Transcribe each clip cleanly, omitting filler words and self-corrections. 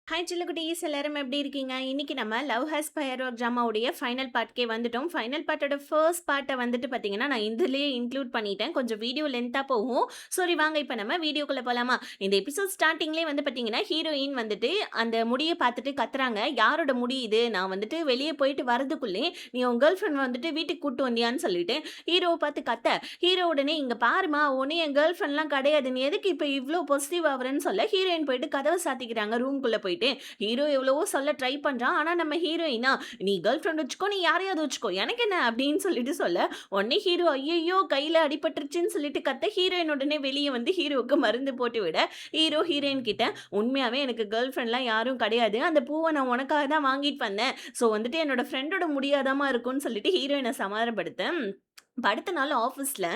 Hi சில்லுக்குட்டீஸ் எல்லாரும் எப்படி இருக்கீங்க? இன்னைக்கு நம்ம லவ் ஹேஸ் ஃபயர் ஒர்க் ட்ராமாவுடைய ஃபைனல் பார்ட்கே வந்துட்டோம். ஃபைனல் பார்ட்டோட ஃபர்ஸ்ட் பார்ட்ட வந்துட்டு பார்த்தீங்கன்னா, நான் இதுலயே இன்க்ளூட் பண்ணிட்டேன். கொஞ்சம் வீடியோ லென்த்தா போகும். சரி வாங்க இப்ப நம்ம வீடியோக்குள்ள போலாமா? இந்த எபிசோட் ஸ்டார்ட்டிங்லயே வந்து பார்த்தீங்கன்னா, ஹீரோயின் வந்துட்டு அந்த முடிய பார்த்துட்டு கத்துறாங்க. யாரோட முடி இது? நான் வந்துட்டு வெளிய போயிட்டு வரதுக்குள்ளே, நீ உன் கேர்ள் ஃபிரெண்ட் வந்துட்டு வீட்டுக்கு கூட்டு வந்தியான்னு சொல்லிட்டு, ஹீரோவ பார்த்து கத்த, ஹீரோ உடனே இங்க பாரும்மா, உன்ன என் கேர்ள் ஃபிரெண்ட்லாம் கிடையாது. நீ எதுக்கு இப்ப இவ்ளோ பொசசிவ் ஆவுறன்னு சொல்ல, ஹீரோயின் போயிட்டு கதவ சாத்திக்கிறாங்க ரூம்குள்ள போயிட்டு. ஹீரோ எவ்வளவோ சொல்ல ட்ரை பண்றான். ஆனா நம்ம ஹீரோயினா, "நீ கேர்ள் ஃபிரெண்ட் வச்சுக்கோ, நீ யாரையாவது வச்சுக்கோ. எனக்கு என்ன?" அப்படின்னு சொல்லிட்டு சொல்ல, உடனே ஹீரோ ஐயையோ! கையில அடிபட்டுருச்சுன்னு சொல்லிட்டு கத்த, ஹீரோயின் உடனே வெளிய வந்து ஹீரோவுக்கு மருந்து போட்டு விட, ஹீரோ ஹீரோயின் கிட்ட, "உண்மையாவே எனக்கு கேர்ள் ஃபிரெண்ட்லாம் யாரும் கிடையாது. அந்த பூவ நான் உனக்காக தான் வாங்கிட்டு வந்தேன். ஸோ வந்துட்டு என்னோட ஃப்ரெண்டோட முடியாதாம்மா இருக்கும்னு" சொல்லிட்டு ஹீரோயின சமாதானப்படுத்த, இப்ப அடுத்த நாள் ஆஃபீஸ்ல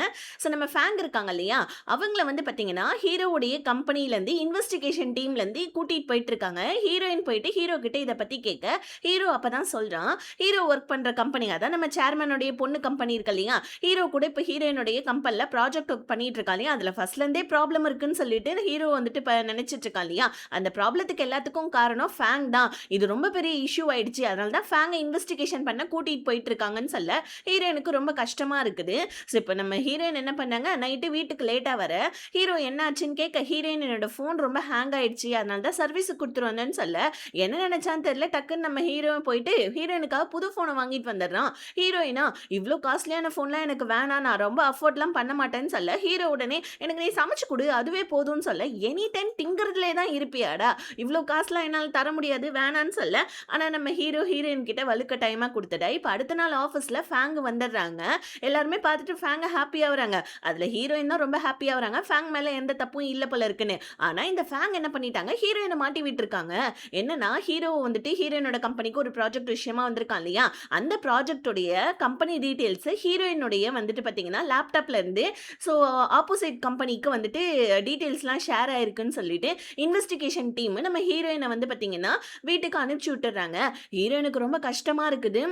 நம்ம ஃபேங் இருக்காங்க இல்லையா? அவங்கள வந்து பார்த்தீங்கன்னா, ஹீரோவுடைய கம்பெனிலேருந்து இன்வெஸ்டிகேஷன் டீம்லேருந்து கூட்டிட்டு போயிட்டுருக்காங்க. ஹீரோயின் போயிட்டு ஹீரோ கிட்ட இத பத்தி கேட்க, ஹீரோ அப்பதான் சொல்றான், ஹீரோ ஒர்க் பண்ற கம்பெனி அதான் நம்ம சேர்மனுடைய பொண்ணு கம்பெனி இருக்கு இல்லையா? ஹீரோ கூட இப்ப ஹீரோயினுடைய கம்பெனில ப்ராஜெக்ட் ஒர்க் பண்ணிட்டு இருக்கா இல்லையா? அதுல ஃபர்ஸ்ட்லேருந்தே ப்ராப்ளம் இருக்குன்னு சொல்லிட்டு ஹீரோ வந்துட்டு இப்ப நெனச்சிட்டு இருக்கான் இல்லையா? அந்த ப்ராப்ளத்துக்கு எல்லாத்துக்கும் காரணம் ஃபேங் தான். இது ரொம்ப பெரிய இஷ்யூ ஆயிடுச்சு. அதனால தான் ஃபேங்க இன்வெஸ்டிகேஷன் பண்ண கூட்டிட்டு போயிட்டு இருக்காங்கன்னு சொல்ல, ஹீரோயினுக்கு ரொம்ப கஷ்டமா இருக்குது. ஸோ இப்போ நம்ம ஹீரோயின் என்ன பண்ணாங்க, நைட்டு வீட்டுக்கு லேட்டா வர, ஹீரோ என்ன ஆச்சுன்னு கேட்க, ஹீரோயின் என்னோட ஃபோன் ரொம்ப ஹேங் ஆயிடுச்சு. அதனால தான் சர்வீஸுக்கு குடுத்துட்டு வந்தேன்னு சொல்ல, என்ன நினைச்சான்னு தெரியல. டக்குன்னு நம்ம ஹீரோ போயிட்டு ஹீரோயினுக்காக புது ஃபோன வாங்கிட்டு வந்துடுறான். ஹீரோயினா, "இவ்ளோ காஸ்ட்லியான ஃபோன்லாம் எனக்கு வேணாம். நான் ரொம்ப அஃபோர்ட்லாம் பண்ண மாட்டேன்னு" சொல்ல, ஹீரோ உடனே, "எனக்கு நீ சமைச்சு குடு. அதுவே போதும்ன்னு" சொல்ல, "எனி டைம் திங்கிறதுலே தான் இருப்பியாடா? இவ்ளோ காசுலாம் என்னால தர முடியாது. வேணான்னு" சொல்ல, ஆனா நம்ம ஹீரோ ஹீரோயின் கிட்ட வலுக்கட்டாயமா குடுத்துட்டா. இப்ப அடுத்த நாள் ஆஃபீஸ்ல ஃபேங் வந்துடுறாங்க. எல்லாருமே பார்த்துட்டு ஃபேங்க ஹாப்பி ஆவுறாங்க. அதுல ஹீரோயின் தான் ரொம்ப ஹாப்பி ஆவுறாங்க. ஃபேங் மேல எந்த தப்பும் இல்ல போல இருக்குன்னு. ஆனா இந்த ஃபேங் என்ன பண்ணிட்டாங்க, ஹீரோயின மாட்டி விட்டுருக்காங்க. என்னன்னா, ஹீரோ வந்துட்டு ஹீரோயினோட கம்பெனிக்கு ஒரு ப்ராஜெக்ட் விஷயமா வந்திருக்கான் இல்லையா? அந்த ப்ராஜெக்ட்டுடைய கம்பெனி டீட்டெயில்ஸ் ஹீரோயினுடைய வந்துட்டு பார்த்தீங்கன்னா, லேப்டாப்ல இருந்து ஸோ ஆப்போசிட் கம்பெனிக்கு வந்துட்டு டீட்டெயில்ஸ்லாம் ஷேர் ஆயிருக்குன்னு சொல்லிட்டு, இன்வெஸ்டிகேஷன் டீம் நம்ம ஹீரோயின வந்து பார்த்தீங்கன்னா, வீட்டுக்கு அனுப்பிச்சு விட்டுர்றாங்க. ஹீரோயினுக்கு ரொம்ப கஷ்டமா இருக்குது.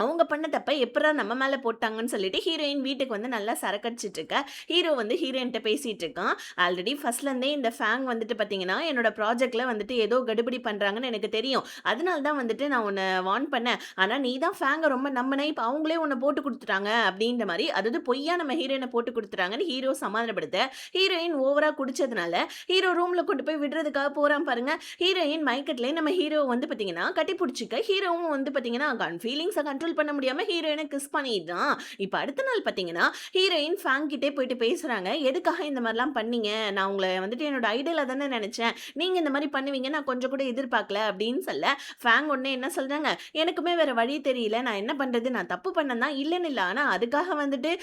அவங்க பண்ண தப்ப எப்புட்றா நம்ம மேல போட்டாங்கன்னு சொல்லிட்டு ஹீரோயின் வீட்டுக்கு வந்து நல்லா சரக்கடிச்சிட்டு இருக்கா. ஹீரோ வந்து ஹீரோயின்ட்ட பேசிட்டு இருக்கான். ஆல்ரெடி ஃபர்ஸ்ட்லேருந்தே இந்த ஃபேங் வந்துட்டு பார்த்தீங்கன்னா, என்னோட ப்ராஜெக்ட்ல வந்துட்டு ஏதோ கடுபிடி பண்றாங்கன்னு எனக்கு தெரியும். அதனால தான் வந்துட்டு நான் உன்ன வார்ன் பண்ணேன். ஆனா நீ தான் ஃபேங்க ரொம்ப நம்புன. இப்ப அவங்களே உன்ன போட்டு குடுத்துட்டாங்க அப்படின்ற மாரி, அதாவது பொய்யா நம்ம ஹீரோயின போட்டு குடுத்துட்டாங்கன்னு ஹீரோ சமாதானப்படுத்த, ஹீரோயின் ஓவரா குடிச்சதுனால ஹீரோ ரூம்ல கொண்டு போய் விடுறதுக்காக போறான் பாருங்க. ஹீரோயின் மயக்கத்திலே நம்ம ஹீரோ வந்து பார்த்தீங்கன்னா, கட்டி புடிச்சுக்க, ஹீரோவும் வந்து பார்த்தீங்கன்னா, ஃபீலிங்ஸ கண்ட்ரோல் பண்ண முடியாம ஹீரோயின கிஸ் பண்ணிடுறான். இப்ப அடுத்த நாள் பார்த்தீங்கன்னா, ஹீரோயின் ஃபேங் கிட்டே போயிட்டு பேசுறாங்க. "எதுக்காக இந்த மாரிலாம் பண்ணீங்க? நான் உங்கள வந்துட்டு என்னோட ஐடலா தானே நெனச்சேன். நீங்க இந்த மாரி பண்ணுவீங்கன்னு நான் கொஞ்சம் கூட எதிர்பார்க்கல" அப்படின்னு சொல்ல, ஃபேங் உடனே என்ன சொல்றாங்க, "எனக்குமே வேற வழி தெரியல. நான் என்ன பண்றது? நான் தப்பு பண்ணேன் தான், இல்லன்னு இல்ல. ஆனா அதுக்காக வந்துட்டு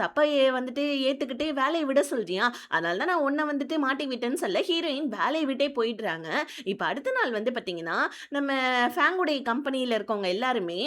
தப்ப வந்துட்டு ஏத்துக்கிட்டு வேலைய விட சொல்றியா? அதனால தான் நான் உன்ன வந்துட்டு மாட்டி விட்டேன்னு" சொல்ல, ஹீரோயின் வேலைய விட்டே போயிடுறாங்க. இப்ப அடுத்த நாள் வந்து பார்த்தீங்கன்னா, நம்ம ஃபேங்குடைய கம்பெனியில இருக்கவங்க எல்லாருமே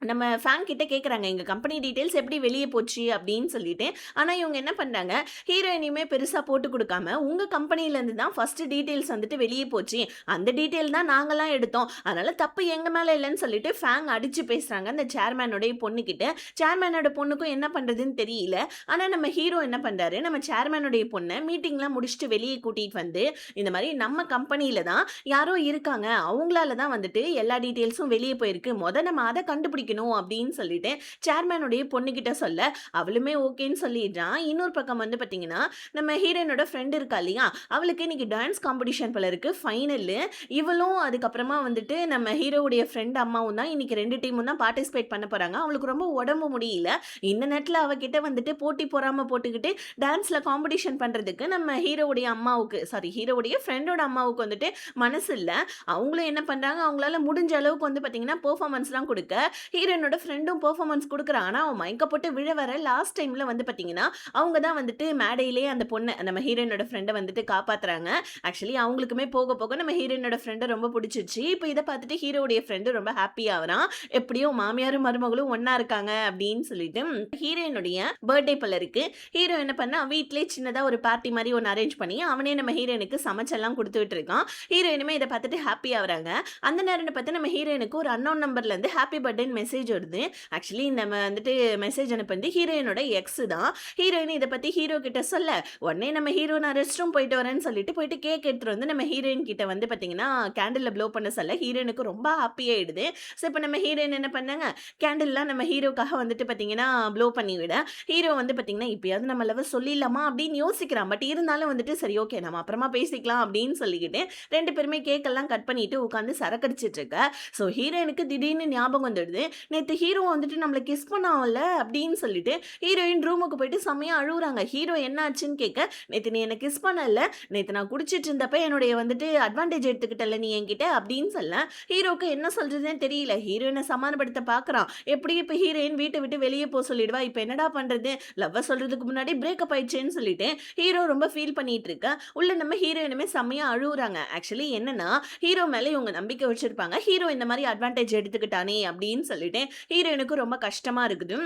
நம்ம ஃபேன் கிட்ட கேட்குறாங்க, "எங்க கம்பெனி டீட்டெயில்ஸ் எப்படி வெளிய போச்சு?" அப்படின்னு சொல்லிட்டு. ஆனா இவங்க என்ன பண்றாங்க, ஹீரோயினையுமே பெருசா போட்டு குடுக்காம, "உங்க கம்பெனிலேருந்து தான் ஃபர்ஸ்ட் டீட்டெயில்ஸ் வந்துட்டு வெளிய போச்சு. அந்த டீட்டெயில் தான் நாங்கலாம் எடுத்தோம். அதனால தப்பு எங்க மேல இல்லன்னு" சொல்லிட்டு ஃபேங் அடிச்சு பேசுறாங்க அந்த சேர்மேனுடைய பொண்ணுகிட்ட. சேர்மேனோட பொண்ணுக்கும் என்ன பண்றதுன்னு தெரியல. ஆனா நம்ம ஹீரோ என்ன பண்றாரு, நம்ம சேர்மேனுடைய பொண்ண மீட்டிங்லாம் முடிச்சுட்டு வெளிய கூட்டிட்டு வந்து, இந்த மாரி நம்ம கம்பெனியில தான் யாரோ இருக்காங்க. அவங்களால தான் வந்துட்டு எல்லா டீட்டெயில்ஸும் வெளிய போயிருக்கு. நம்ம அத கண்டுபிடிக்கணும் அப்படின்னு சொல்லிட்டு சேர்மேனுடைய பொண்ணுகிட்ட சொல்ல, அவளுமே ஓகேன்னு சொல்லிடுறான். இன்னொரு பக்கம் வந்து பார்த்தீங்கன்னா, நம்ம ஹீரோயினோட ஃப்ரெண்ட் இருக்கா இல்லையா? அவளுக்கு இன்னைக்கு டான்ஸ் காம்படிஷன் போல இருக்கு. ஃபைனலு. இவளும் அதுக்கப்புறமா வந்துட்டு நம்ம ஹீரோவுடைய ஃப்ரெண்ட் அம்மாவும் தான் இன்னைக்கு 2 டீமும் தான் பார்ட்டிசிபேட் பண்ண போறாங்க. அவளுக்கு ரொம்ப உடம்பு முடியல. இந்த நேரத்துல அவகிட்ட வந்துட்டு போட்டி பொறாம போட்டுக்கிட்டு டான்ஸ்ல காம்படிஷன் பண்றதுக்கு நம்ம ஹீரோவுடைய அம்மாவுக்கு ஹீரோவுடைய ஃப்ரெண்டோட அம்மாவுக்கு வந்துட்டு மனசு இல்ல. அவங்களும் என்ன பண்றாங்க, அவங்களால முடிஞ்ச அளவுக்கு வந்து பார்த்தீங்கன்னா, பெர்ஃபார்மன்ஸ்லாம் குடுக்க, ஹீரோயினோட ஃப்ரெண்டும் பெர்ஃபார்மன்ஸ் குடுக்குறா. ஆனா, அவன் மயக்கப்பட்டு விழ வர லாஸ்ட் டைம்ல வந்து பார்த்தீங்கன்னா, அவங்க தான் வந்துட்டு மேடையிலேயே அந்த பொண்ண நம்ம ஹீரோயினோட ஃப்ரெண்ட வந்துட்டு காப்பாத்துறாங்க. ஆக்சுவலி அவங்களுக்குமே போக, போக நம்ம ஹீரோயினோட ஃப்ரெண்ட ரொம்ப புடிச்சிருச்சு. இப்ப இத பார்த்துட்டு ஹீரோவுடைய ஃப்ரெண்டு ரொம்ப ஹாப்பி ஆவுறான். எப்படியோ மாமியாரும், மருமகளும் ஒண்ணா இருக்காங்க அப்படின்னு சொல்லிட்டு, ஹீரோயினுடைய பர்த்டே போல இருக்கு. ஹீரோ என்ன பண்ணா, வீட்லயே சின்னதா ஒரு பார்ட்டி மாரி ஒண்ணு அரேஞ்ச் பண்ணி, அவனே நம்ம ஹீரோயினுக்கு சமைச்செல்லாம் குடுத்து விட்டுருக்கான். ஹீரோயினுமே இத பார்த்துட்டு ஹாப்பி ஆவுறாங்க. அந்த நேரம்னு பார்த்து நம்ம ஹீரோயினுக்கு ஒரு அன்னவுன் நம்பர்ல இருந்து ஹாப்பி பர்த்டேன்னு மெசேஜ் மெசேஜ் வருது. ஆக்சுவலி நம்ம வந்துட்டு மெசேஜ் அனுப்புனது ஹீரோயினோட எக்ஸ் தான். ஹீரோயின் இத பத்தி ஹீரோ கிட்ட சொல்ல, உடனே நம்ம ஹீரோ நான் ரெஸ்ட் ரூம் போயிட்டு வரேன்னு சொல்லிட்டு போயிட்டு கேக் எடுத்துட்டு வந்து நம்ம ஹீரோயின் கிட்ட வந்து பார்த்தீங்கன்னா, கேண்டில்ல ப்ளோ பண்ண சொல்ல ஹீரோயினுக்கு ரொம்ப ஹாப்பி ஆயிடுது. ஸோ இப்ப நம்ம ஹீரோயின் என்ன பண்ணாங்க, கேண்டில்லாம் நம்ம ஹீரோக்காக வந்துட்டு பார்த்தீங்கன்னா, ப்ளோ பண்ணி விட, ஹீரோ வந்து பார்த்தீங்கன்னா, இப்பயாவது நம்ம லவ்வ சொல்லிடலாமா அப்படின்னு யோசிக்கிறான். பட் இருந்தாலும் வந்துட்டு சரி ஓகே நம்ம அப்புறமா பேசிக்கலாம் அப்படின்னு சொல்லிக்கிட்டு 2 பேருமே கேக் எல்லாம் கட் பண்ணிட்டு உட்காந்து சரக்கடிச்சிட்டு இருக்க. ஸோ ஹீரோயினுக்கு திடீர்னு ஞாபகம் வந்துடுது. நேத்து ஹீரோ வந்துட்டு நம்மள கிஸ் பண்ணான்ல அப்படின்னு சொல்லிட்டு ஹீரோயின் ரூமுக்கு போயிட்டு செம்மையா அழுவுறாங்க. ஹீரோ என்ன ஆச்சுன்னு கேட்க, "நேத்து நீ என்ன கிஸ் பண்ணல. நேத்து நான் குடிச்சிட்டு இருந்தப்ப என்னுடைய வந்துட்டு அட்வான்டேஜ் எடுத்துக்கிட்டல்ல நீ என்கிட்ட" அப்படின்னு சொல்ல, ஹீரோக்கு என்ன சொல்றதுன்னே தெரியல. ஹீரோயின சமாதானப்படுத்த பார்க்குறான். எப்படியும் இப்ப ஹீரோயின் வீட்ட விட்டு வெளிய சொல்லிடுவா. இப்ப என்னடா பண்றது? லவ்வ சொல்றதுக்கு முன்னாடி பிரேக்கப் ஆயிடுச்சேன்னு சொல்லிட்டு ஹீரோ ரொம்ப ஃபீல் பண்ணிட்டு இருக்க. உள்ள நம்ம ஹீரோயினுமே செம்மையா அழுவுறாங்க. ஆக்சுவலி என்னன்னா, ஹீரோ மேல இவங்க நம்பிக்கை வச்சிருப்பாங்க. ஹீரோ இந்த மாரி அட்வான்டேஜ் எடுத்துக்கிட்டானே அப்படின்னு சொல்லிட்டு ஹீரோயினுக்கு ரொம்ப கஷ்டமா இருக்குது.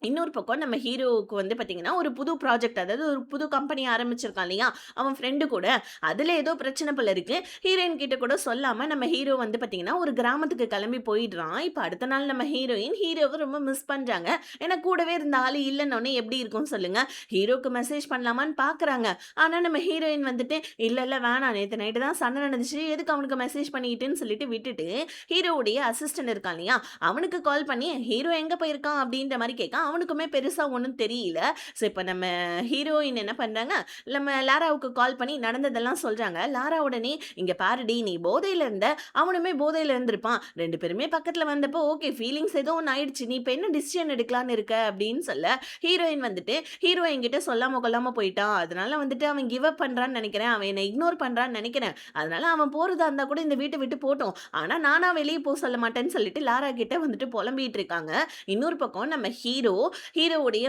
இன்னொரு பக்கம் நம்ம ஹீரோவுக்கு வந்து பார்த்தீங்கன்னா, ஒரு புது ப்ராஜெக்ட் அதாவது ஒரு புது கம்பெனி ஆரம்பிச்சிருக்கான் இல்லையா? அவன் ஃப்ரெண்டு கூட. அதுல ஏதோ பிரச்சனை போல இருக்கு. ஹீரோயின் கிட்ட கூட சொல்லாம நம்ம ஹீரோ வந்து பார்த்தீங்கன்னா, ஒரு கிராமத்துக்கு கிளம்பி போயிடுறான். இப்ப அடுத்த நாள் நம்ம ஹீரோயின் ஹீரோவ ரொம்ப மிஸ் பண்றாங்க. ஏன்னா கூடவே இருந்த ஆளு இல்லன்னோனே எப்படி இருக்கும் சொல்லுங்க? ஹீரோக்கு மெசேஜ் பண்ணலாமான்னு பார்க்குறாங்க. ஆனா நம்ம ஹீரோயின் வந்துட்டு, "இல்ல, இல்ல வேணாம். நேத்து நைட்டு தான் சண்டை நடந்துச்சு. எதுக்கு அவனுக்கு மெசேஜ் பண்ணிக்கிட்டுன்னு" சொல்லிட்டு விட்டுட்டு, ஹீரோவுடைய அசிஸ்டன்ட் இருக்கான் இல்லையா? அவனுக்கு கால் பண்ணி, "ஹீரோ எங்க போயிருக்கான்?" அப்படின்ற மாரி கேட்க, அவனுக்குமே பெருசா ஒண்ணும் தெரியல. ஸோ, இப்ப நம்ம ஹீரோயின் என்ன பண்றாங்க, நம்ம லாராவுக்கு கால் பண்ணி நடந்ததெல்லாம் சொல்றாங்க. லாரா உடனே, "இங்க பாருடி நீ போதையில இருந்த, அவனுமே போதையில இருந்திருப்பான். 2 பேருமே பக்கத்துல வந்தப்போ ஓகே ஃபீலிங்ஸ் ஏதோ ஒண்ணு ஆயிடுச்சு. நீ இப்ப என்ன டிசிஷன் எடுக்கலான்னு இருக்க?" அப்படின்னு சொல்ல, ஹீரோயின் வந்துட்டு, "ஹீரோ என்கிட்ட சொல்லாம கொள்ளாம போயிட்டான். அதனால வந்துட்டு அவன் கிவ் அப் பண்றான்னு நெனைக்கிறேன். அவன் என்ன இக்னோர் பண்றான்னு நெனைக்கிறேன். அதனால அவன் போறதா இருந்தா கூட இந்த வீட்ட விட்டு போட்டும். ஆனா நானா வெளிய சொல்ல மாட்டேன்னு" சொல்லிட்டு லாரா கிட்ட வந்துட்டு பொலம்பிட்டு இருக்காங்க. இன்னொரு பக்கம் நம்ம ஹீரோவுடைய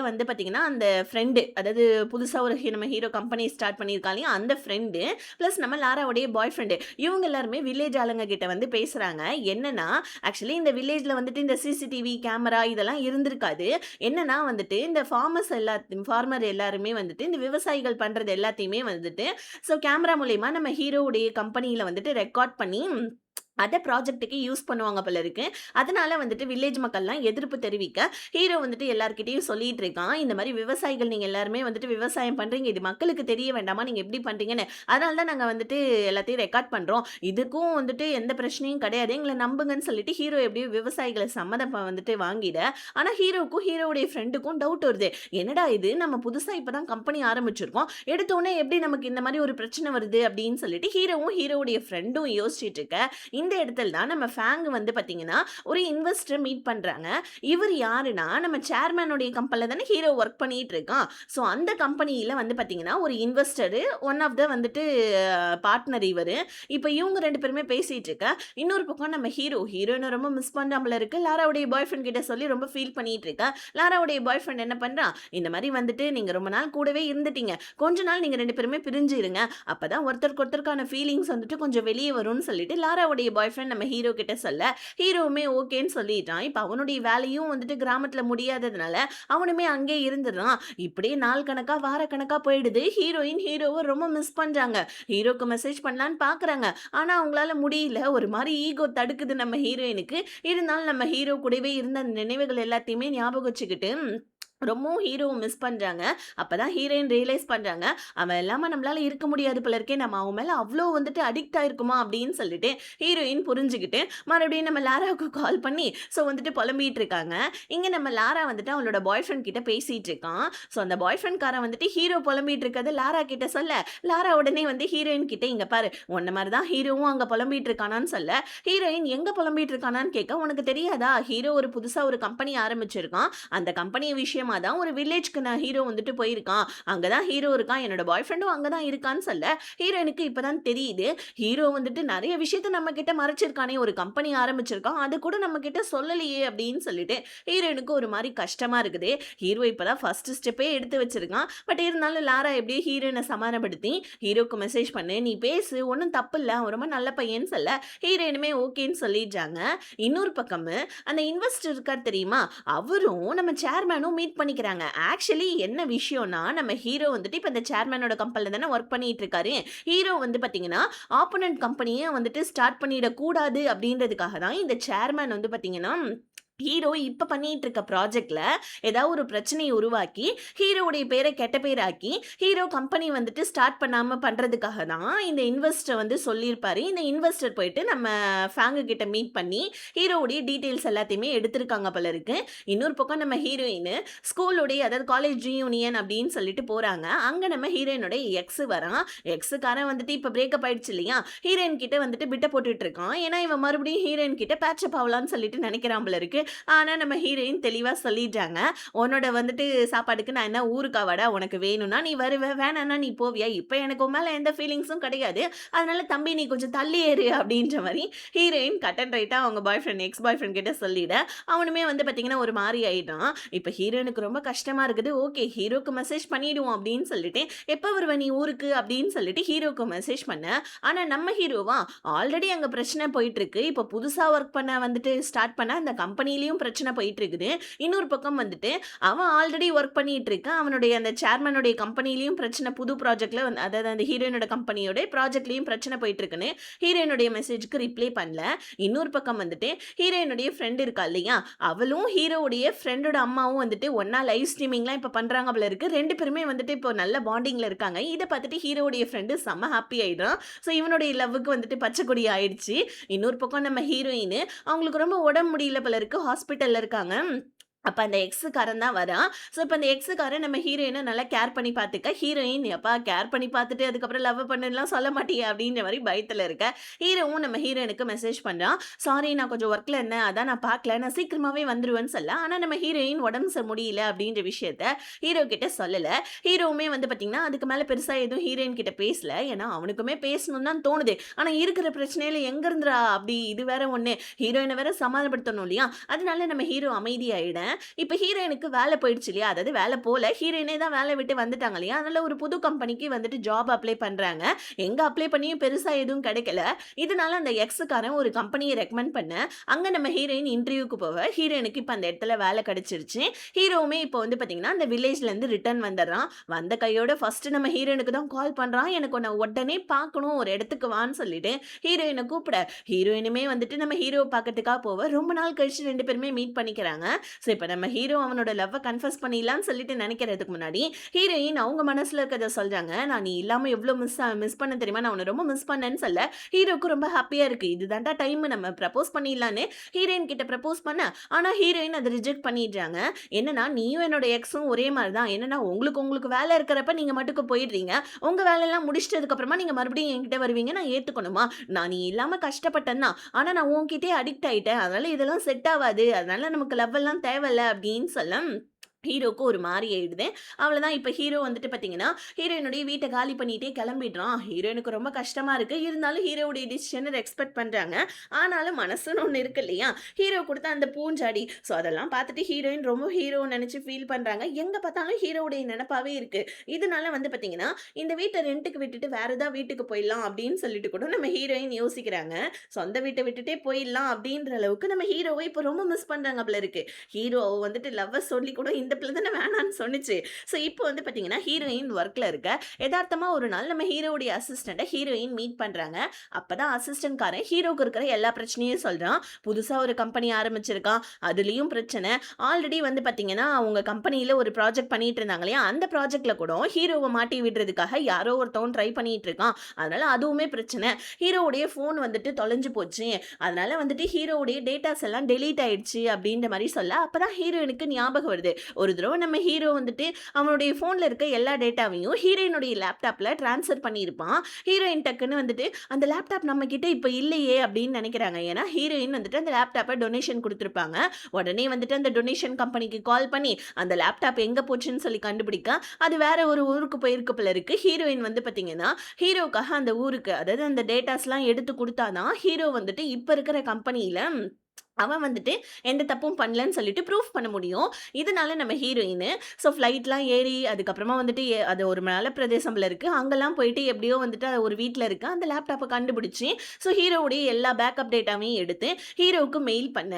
வந்து பார்த்தீங்கன்னா, அந்த ஃப்ரெண்டு அதாவது புதுசா ஒரு நம்ம ஹீரோ கம்பெனி ஸ்டார்ட் பண்ணியிருக்கான் இல்லையா? அந்த ஃப்ரெண்டு பிளஸ் நம்ம லாராவுடைய பாய் ஃப்ரெண்டு இவங்க எல்லாருமே வில்லேஜ் ஆளுங்க கிட்ட வந்து பேசுறாங்க. என்னன்னா, ஆக்சுவலி இந்த வில்லேஜ்ல வந்துட்டு இந்த சிசிடிவி கேமரா இதெல்லாம் இருந்திருக்காது. என்னன்னா வந்துட்டு இந்த ஃபார்மர் எல்லாருமே வந்துட்டு இந்த விவசாயிகள் பண்றது எல்லாத்தையுமே வந்துட்டு கேமரா மூலியமா நம்ம ஹீரோவுடைய கம்பெனியில வந்துட்டு ரெக்கார்ட் பண்ணி அத ப்ராஜெக்ட்டுக்கு யூஸ் பண்ணுவாங்க போல இருக்கு. அதனால வந்துட்டு வில்லேஜ் மக்கள்லாம் எதிர்ப்பு தெரிவிக்க, ஹீரோ வந்துட்டு எல்லார்கிட்டயும் சொல்லிட்டு இருக்கான். இந்த மாரி விவசாயிகள் நீங்க எல்லாருமே வந்துட்டு விவசாயம் பண்றீங்க. இது மக்களுக்கு தெரிய வேண்டாமா? நீங்க எப்படி பண்றீங்கன்னு. அதனால தான் நாங்க வந்துட்டு எல்லாத்தையும் ரெக்கார்ட் பண்றோம். இதுக்கும் வந்துட்டு எந்த பிரச்சனையும் கிடையாது. எங்கள நம்புங்கன்னு சொல்லிட்டு ஹீரோ எப்படியோ விவசாயிகள சம்மதம் வந்துட்டு வாங்கிட, ஆனா ஹீரோவுக்கும் ஹீரோவுடைய ஃப்ரெண்டுக்கும் டவுட் வருது. என்னடா இது நம்ம புதுசா இப்ப தான் கம்பெனி ஆரம்பிச்சிருக்கோம். எடுத்த உடனே எப்படி நமக்கு இந்த மாரி ஒரு பிரச்சனை வருது அப்படின்னு சொல்லிட்டு ஹீரோவும் ஹீரோவுடைய ஃப்ரெண்டும் யோசிச்சுட்டு இருக்க. இந்த இடத்துல தான் நம்ம ஃபேங் வந்து பார்த்தீங்கன்னா, ஒரு இன்வெஸ்டர் மீட் பண்றாங்க. இவர் யாருன்னா, நம்ம சேர்மேனுடைய கம்பெனில தானே ஹீரோ ஒர்க் பண்ணிட்டு இருக்கான். ஸோ அந்த கம்பெனியில வந்து பார்த்தீங்கன்னா, ஒரு இன்வெஸ்டரு ஒன் ஆஃப் த வந்துட்டு பார்ட்னர் இவரு. இப்ப இவங்க 2 பேருமே பேசிட்டு இருக்க. இன்னொரு பக்கம் நம்ம ஹீரோயின ரொம்ப மிஸ் பண்ணாமல இருக்கு. லாராவுடைய பாய் ஃப்ரெண்ட் கிட்ட சொல்லி ரொம்ப ஃபீல் பண்ணிட்டு இருக்கா. லாராவுடைய பாய் ஃப்ரெண்ட் என்ன பண்றான், இந்த மாரி வந்துட்டு நீங்க ரொம்ப நாள் கூடவே இருந்துட்டீங்க. கொஞ்ச நாள் நீங்க 2 பேருமே பிரிஞ்சு இருங்க. அப்பதான் ஒருத்தருக்கு ஒருத்தருக்கான ஃபீலிங்ஸ் வந்துட்டு கொஞ்சம் வெளிய வரும்னு சொல்லிட்டு லாராவுடைய பாய் ஃப்ரெண்ட் நம்ம ஹீரோ கிட்ட சொல்ல, ஹீரோவுமே ஓகேன்னு சொல்லிட்டான். இப்ப அவனுடைய வேலையும் வந்துட்டு கிராமத்துல முடியாததுனால, அவனுமே அங்கேயே இருந்துடுறான். இப்படியே நாள் கணக்கா, வார கணக்கா போயிடுது. ஹீரோயின் ஹீரோவ ரொம்ப மிஸ் பண்றாங்க. ஹீரோக்கு மெசேஜ் பண்ணலான்னு பாக்குறாங்க. ஆனா அவங்களால முடியல. ஒரு மாரி ஈகோ தடுக்குது நம்ம ஹீரோயினுக்கு. இருந்தாலும் நம்ம ஹீரோ கூடவே இருந்த அந்த நினைவுகள் எல்லாத்தையுமே ஞாபகம் வச்சுக்கிட்டு ரொம்பவும் ஹீரோவ மிஸ் பண்றாங்க. அப்பதான் ஹீரோயின் ரியலைஸ் பண்றாங்க. அவன் இல்லாம நம்மளால இருக்க முடியாது போல இருக்கே. நம்ம அவன் மேல அவ்ளோ வந்துட்டு அடிக்ட் ஆயிருக்குமா அப்படின்னு சொல்லிட்டு ஹீரோயின் புரிஞ்சுகிட்டு, மறுபடியும் நம்ம லாராவுக்கு கால் பண்ணி வந்துட்டு புலம்பிட்டு இருக்காங்க. இங்க நம்ம லாரா வந்துட்டு அவளோட பாய் ஃப்ரெண்ட் கிட்ட பேசிட்டு இருக்கான். அந்த பாய் ஃப்ரெண்ட் காரன் வந்துட்டு ஹீரோ புலம்பிட்டு இருக்கறத லாரா கிட்ட சொல்ல, லாரா உடனே வந்து ஹீரோயின் கிட்ட இங்க பாரு, உன்ன மாரி தான் ஹீரோவும் அங்க புலம்பிட்டு இருக்கானான்னு சொல்ல, ஹீரோயின் எங்க புலம்பிட்டு இருக்கானான்னு கேட்க, உனக்கு தெரியாதா? ஹீரோ ஒரு புதுசா ஒரு கம்பெனி ஆரம்பிச்சிருக்கான். அந்த கம்பெனி விஷயமா தான் ஒரு வில்லேஜ்க்கு நான் ஹீரோ வந்துட்டு போயிருக்கான். அங்க தான் ஹீரோ இருக்கான். என்னோட பாய் ஃப்ரெண்டும் அங்க தான் இருக்கான்னு சொல்ல, ஹீரோயினுக்கு இப்பதான் தெரியுது. ஹீரோ வந்துட்டு நெறைய விஷயத்த நம்ம கிட்ட மறைச்சிருக்கானே. ஒரு கம்பெனி ஆரம்பிச்சிருக்கான். அது கூட நம்ம கிட்ட சொல்லலையே அப்படின்னு சொல்லிட்டு ஹீரோயினுக்கு ஒரு மாரி கஷ்டமா இருக்குது. ஹீரோ இப்பதான் ஃபர்ஸ்ட் ஸ்டெப்பே எடுத்து வச்சிருக்கான். பட் இருந்தாலும் லாரா எப்படியோ ஹீரோயின சமாதானப்படுத்தி, ஹீரோக்கு மெசேஜ் பண்ணு. நீ பேசு. ஒண்ணும் தப்பில்ல. அவன் ரொம்ப நல்ல பையன்னு சொல்ல, ஹீரோயினுமே ஓகேன்னு சொல்லிடுறாங்க. இன்னொரு பக்கம் அந்த இன்வெஸ்டர் இருக்கார் தெரியுமா? அவரும் நம்ம சேர்மேனும் மீட் பண்ணிக்கிறாங்க. ஆக்சுவலி என்ன விஷயம்னா, நம்ம ஹீரோ வந்துட்டு இப்ப இந்த சேர்மேனோட கம்பெனில தானே ஒர்க் பண்ணிட்டு இருக்காரு. ஹீரோ வந்து பார்த்தீங்கன்னா, ஆப்போனன்ட் கம்பெனிய வந்துட்டு ஸ்டார்ட் பண்ணிடக் கூடாது அப்படின்றதுக்காக தான் இந்த சேர்மேன் வந்து பார்த்தீங்கன்னா ஹீரோ இப்ப பண்ணிட்டு இருக்க ப்ராஜெக்ட்ல ஏதாவது ஒரு பிரச்சனைய உருவாக்கி, ஹீரோவுடைய பேர கெட்ட பேராக்கி, ஹீரோ கம்பெனி வந்துட்டு ஸ்டார்ட் பண்ணாம பண்றதுக்காக தான் இந்த இன்வெஸ்டர் வந்து சொல்லியிருப்பாரு. இந்த இன்வெஸ்டர் போயிட்டு நம்ம ஃபேங்கு கிட்ட மீட் பண்ணி, ஹீரோவுடைய டீட்டெயில்ஸ் எல்லாத்தையுமே எடுத்திருக்காங்க போல இருக்கு. இன்னொரு பக்கம் நம்ம ஹீரோயின் ஸ்கூலுடைய அதாவது காலேஜ் ரீயூனியன் அப்படின்னு சொல்லிட்டு போறாங்க. அங்க நம்ம ஹீரோயினுடைய எக்ஸ் வரான். எக்ஸுக்காரன் வந்துட்டு இப்ப பிரேக்கப் ஆயிடுச்சு இல்லையா? ஹீரோயின் கிட்ட வந்துட்டு பிட்ட போட்டுட்டு இருக்கான். ஏன்னா இவன் மறுபடியும் ஹீரோயின் கிட்ட பேட்சப் ஆவலான்னு சொல்லிட்டு நினைக்கிறான் போல இருக்கு. ஆனா நம்ம ஹீரோயின் தெளிவா சொல்லிட்டாங்க. "உன்னோட வந்துட்டு சாப்பாடுக்கு நான் என்ன ஊறுகாவாடா? உனக்கு வேணும்னா நீ வருவ, வேணான்னா நீ போவியா? இப்ப எனக்கு உன் மேல எந்த ஃபீலிங்ஸும் கிடையாது. அதனால தம்பி நீ கொஞ்சம் தள்ளி ஏறு" அப்படின்ற மாரி ஹீரோயின் கட் அண்ட் ரைட்டா அவங்க பாய் ஃப்ரெண்ட் எக்ஸ் பாய் ஃப்ரெண்ட் கிட்ட சொல்லிட, அவனுமே வந்து பார்த்தீங்கன்னா ஒரு மாரி ஆயிட்டான். இப்ப ஹீரோயினுக்கு ரொம்ப கஷ்டமா இருக்குது. ஓகே ஹீரோக்கு மெசேஜ் பண்ணிடுவோம் அப்படின்னு சொல்லிட்டு, "எப்ப வருவ நீ ஊருக்கு?" அப்படின்னு சொல்லிட்டு ஹீரோக்கு மெசேஜ் பண்ணேன். ஆனா நம்ம ஹீரோவா ஆல்ரெடி அங்க பிரச்சனை போயிட்டு இருக்கு. இப்ப புதுசா ஒர்க் பண்ண வந்துட்டு ஸ்டார்ட் பண்ண அந்த கம்பெனிலயும் பிரச்சனை போயிட்டு இருக்குது. இன்னொரு பக்கம் வந்துட்டு அவன் ஆல்ரெடி ஒர்க் பண்ணிட்டு இருக்கான். அவனுடைய அந்த சேர்மனுடைய கம்பெனிலயும் பிரச்சனை புது ப்ராஜெக்ட்ல வந்து அதாவது அந்த ஹீரோயினோட கம்பெனியோட ப்ராஜெக்ட்லயும் பிரச்சனை போயிட்டு இருக்குன்னு ஹீரோயினுடைய மெசேஜ்க்கு ரிப்ளை பண்ணல. இன்னொரு பக்கம் வந்துட்டு ஹீரோயினுடைய ஃப்ரெண்ட் இருக்கா இல்லையா? அவளும் ஹீரோவுடைய ஃப்ரெண்டோட அம்மாவும் வந்துட்டு ஒண்ணா லைவ் ஸ்ட்ரீமிங்லாம் இப்ப பண்றாங்க போல இருக்கு. 2 பேருமே வந்துட்டு இப்போ நல்ல பாண்டிங்ல இருக்காங்க. இத பார்த்துட்டு ஹீரோவுடைய ஃப்ரெண்ட் செம்ம ஹாப்பி ஆயிடுறான். ஸோ இவனுடைய லவ்வுக்கு வந்துட்டு பச்சை கொடி ஆயிடுச்சு. இன்னொரு பக்கம் நம்ம ஹீரோயின் அவங்களுக்கு ரொம்ப உடம்பு முடியல போல இருக்கு. ஹாஸ்பிட்டல்ல இருக்காங்க. அப்ப அந்த எக்ஸுக்காரன் தான் வரான். ஸோ, இப்ப அந்த எக்ஸுக்காரன் நம்ம ஹீரோயின நல்லா கேர் பண்ணி பார்த்துக்க, ஹீரோயின் "எப்பா கேர் பண்ணி பார்த்துட்டு அதுக்கப்புறம் லவ் பண்ணுன்லாம் சொல்ல மாட்டியே?" அப்படின்ற மாரி பயத்துல இருக்க. ஹீரோவும் நம்ம ஹீரோயினுக்கு மெசேஜ் பண்றான். "சாரி நான் கொஞ்சம் ஒர்க்ல இருந்தேன். அதான் நான் பார்க்கல. நான் சீக்கிரமாவே வந்துருவேன்னு" சொல்ல. ஆனா நம்ம ஹீரோயின் உடம்பு முடியல அப்படின்ற விஷயத்த ஹீரோ கிட்ட சொல்லல. ஹீரோவுமே வந்து பார்த்தீங்கன்னா, அதுக்கு மேல பெருசா எதுவும் ஹீரோயின் கிட்ட பேசல. ஏன்னா அவனுக்குமே பேசணும்னு தான் தோணுது. ஆனா இருக்கிற பிரச்சனையில எங்க இருந்துடா அப்படி இது வேற ஒண்ணு. ஹீரோயின வேற சமாதானப்படுத்தணும் இல்லையா? அதனால நம்ம ஹீரோ அமைதியாயிட இப்ப ஹீரோயினுக்கு வேலை போயிடுச்சு இல்லையா? அதாவது வேலை போல. ஹீரோயினே தான் வேலைய விட்டு வந்துட்டாங்க இல்லையா? அதனால ஒரு புது கம்பெனிக்கு வந்துட்டு ஜாப் அப்ளை பண்றாங்க. எங்க அப்ளை பண்ணியும் பெருசா எதுவும் கிடைக்கல. இதனால அந்த எக்ஸுக்காரன் ஒரு கம்பெனிய ரெக்கமெண்ட் பண்ண, அங்க நம்ம ஹீரோயின் இன்டர்வியூக்கு போவ. ஹீரோயினுக்கு இப்ப அந்த இடத்துல வேலை கிடைச்சிருச்சு. ஹீரோவுமே இப்போ வந்து பார்த்தீங்கன்னா, அந்த வில்லேஜ்ல இருந்து ரிட்டர்ன் வந்துடுறான். வந்த கையோட ஃபர்ஸ்ட் நம்ம ஹீரோயினுக்கு தான் கால் பண்றான். "எனக்கு உன்ன உடனே பார்க்கணும். ஒரு இடத்துக்கு வான்னு" சொல்லிட்டு ஹீரோயின கூப்பிட, ஹீரோயினுமே வந்துட்டு நம்ம ஹீரோவ பார்க்கறதுக்காக போவ. ரொம்ப நாள் கழிச்சு 2 பேருமே மீட் பண்ணிக்கிறாங்க. ஸோ, இப்ப நம்ம ஹீரோ அவனோட லவ்வ கன்ஃபஸ் பண்ணிடலான்னு சொல்லிட்டு நினைக்கிறதுக்கு முன்னாடி, ஹீரோயின் அவங்க மனசுல இருக்கிறத சொல்றாங்க. "நான் நீ இல்லாம எவ்ளோ மிஸ் பண்ணேன் தெரியுமா? நான் உன்ன ரொம்ப மிஸ் பண்ணேன்னு" சொல்ல, ஹீரோக்கு ரொம்ப ஹாப்பியா இருக்கு. இதுதான்டா டைம் நம்ம ப்ரப்போஸ் பண்ணிடலான்னு ஹீரோயின் கிட்ட ப்ரப்போஸ் பண்ண, ஆனா ஹீரோயின் அத ரிஜெக்ட் பண்ணிடுறாங்க. என்னன்னா, "நீயும் என்னோட எக்ஸும் ஒரே மாரி தான். என்னன்னா உங்களுக்கு உங்களுக்கு வேலை இருக்கிறப்ப நீங்க மட்டுக்கு போயிடுறீங்க. உங்க வேலையெல்லாம் முடிச்சிட்டதுக்கு அப்புறமா நீங்க மறுபடியும் என்கிட்ட வருவீங்க. நான் ஏத்துக்கணுமா? நான் நீ இல்லாம கஷ்டப்பட்டேன் தான். ஆனா நான் உன்கிட்டயே அடிக்ட் ஆயிட்டேன். அதனால இதெல்லாம் செட் ஆவாது. அதனால நமக்கு லவ் எல்லாம் தேவையில்ல" அப்படின்னு சொல்ல ஹீரோக்கு ஒரு மாரி ஆயிடுது. அவ்வளதான் இப்ப ஹீரோ வந்துட்டு பார்த்தீங்கன்னா, ஹீரோயினுடைய வீட்ட காலி பண்ணிட்டே கிளம்பிடுறான். ஹீரோயினுக்கு ரொம்ப கஷ்டமா இருக்கு. இருந்தாலும் ஹீரோவுடைய டிசிஷன ரெஸ்பெக்ட் பண்றாங்க. ஆனாலும் மனசுன்னு ஒண்ணு இருக்கு இல்லையா? ஹீரோ குடுத்த அந்த பூஞ்சாடி. ஸோ அதெல்லாம் பார்த்துட்டு ஹீரோயின் ரொம்ப ஹீரோவ நெனச்சு ஃபீல் பண்றாங்க. எங்க பார்த்தாலும் ஹீரோவுடைய நெனப்பாவே இருக்கு. இதனால வந்து பார்த்தீங்கன்னா, இந்த வீட்ட ரென்ட்‌க்கு விட்டுட்டு வேற ஏதாவது வீட்டுக்கு போயிடலாம் அப்படின்னு சொல்லிட்டு கூட நம்ம ஹீரோயின் யோசிக்கிறாங்க. சொந்த வீட்ட விட்டுட்டே போயிடலாம் அப்படின்ற அளவுக்கு நம்ம ஹீரோவ இப்ப ரொம்ப மிஸ் பண்றாங்க போல இருக்கு. ஹீரோ வந்துட்டு லவ்வ சொல்லி கூட இந்த பிள்ளை தானே வேணான்னு சொன்னுச்சு. ஸோ இப்போ வந்து பார்த்தீங்கன்னா, ஹீரோயின் ஒர்க்ல இருக்க. எதார்த்தமா ஒரு நாள் நம்ம ஹீரோவுடைய அசிஸ்டன்ட்ட ஹீரோயின் மீட் பண்றாங்க. அப்பதான் அசிஸ்டன்ட்காரன் ஹீரோக்கு இருக்கிற எல்லா பிரச்சனையும் சொல்றான். புதுசா ஒரு கம்பெனி ஆரம்பிச்சிருக்கான். அதுலயும் பிரச்சனை. ஆல்ரெடி வந்து பார்த்தீங்கன்னா, அவங்க கம்பெனியில ஒரு ப்ராஜெக்ட் பண்ணிட்டு இருந்தாங்க இல்லையா? அந்த ப்ராஜெக்ட்ல கூட ஹீரோவ மாட்டி விடுறதுக்காக யாரோ ஒருத்தவன் ட்ரை பண்ணிட்டு இருக்கான். அதனால அதுவுமே பிரச்சனை. ஹீரோவுடைய ஃபோன் வந்துட்டு தொலைஞ்சு போச்சு. அதனால வந்துட்டு ஹீரோவுடைய டேட்டாஸ் எல்லாம் டெலீட் ஆயிடுச்சு அப்படின்ற மாரி சொல்ல, அப்பதான் ஹீரோயினுக்கு ஞாபகம் வருது. ஒரு தடவ நம்ம ஹீரோ வந்துட்டு அவனுடைய ஃபோன்ல இருக்க எல்லா டேட்டாவையும் ஹீரோயினுடைய லேப்டாப்ல ட்ரான்ஸ்ஃபர் பண்ணியிருப்பான். ஹீரோயின் டக்குன்னு வந்துட்டு அந்த லேப்டாப் நம்ம கிட்ட இப்ப இல்லையே அப்படின்னு நினைக்கிறாங்க. ஏன்னா ஹீரோயின் வந்துட்டு அந்த லேப்டாப்ப டொனேஷன் குடுத்துருப்பாங்க. உடனே வந்துட்டு அந்த டொனேஷன் கம்பெனிக்கு கால் பண்ணி அந்த லேப்டாப் எங்க போச்சுன்னு சொல்லி கண்டுபிடிக்க, அது வேற ஒரு ஊருக்கு போயிருக்கு போல இருக்கு. ஹீரோயின் வந்து பார்த்தீங்கன்னா, ஹீரோக்காக அந்த ஊருக்கு அதாவது அந்த டேட்டாஸ்லாம் எடுத்து குடுத்தா தான் ஹீரோ வந்துட்டு இப்ப இருக்கிற கம்பெனியில அவன் வந்துட்டு எந்த தப்பும் பண்ணலன்னு சொல்லிட்டு ப்ரூஃப் பண்ண முடியும். இதனால நம்ம ஹீரோயின் ஃப்ளைட்லாம் ஏறி அதுக்கப்புறமா வந்துட்டு அது ஒரு மலை பிரதேசம்ல இருக்கு. அங்கலாம் போயிட்டு எப்படியோ வந்துட்டு ஒரு வீட்ல இருக்கு. அந்த லேப்டாப்ப கண்டுபிடிச்சு ஹீரோவுடைய எல்லா பேக்கப் டேட்டாவையும் எடுத்து ஹீரோவுக்கு மெயில் பண்ண,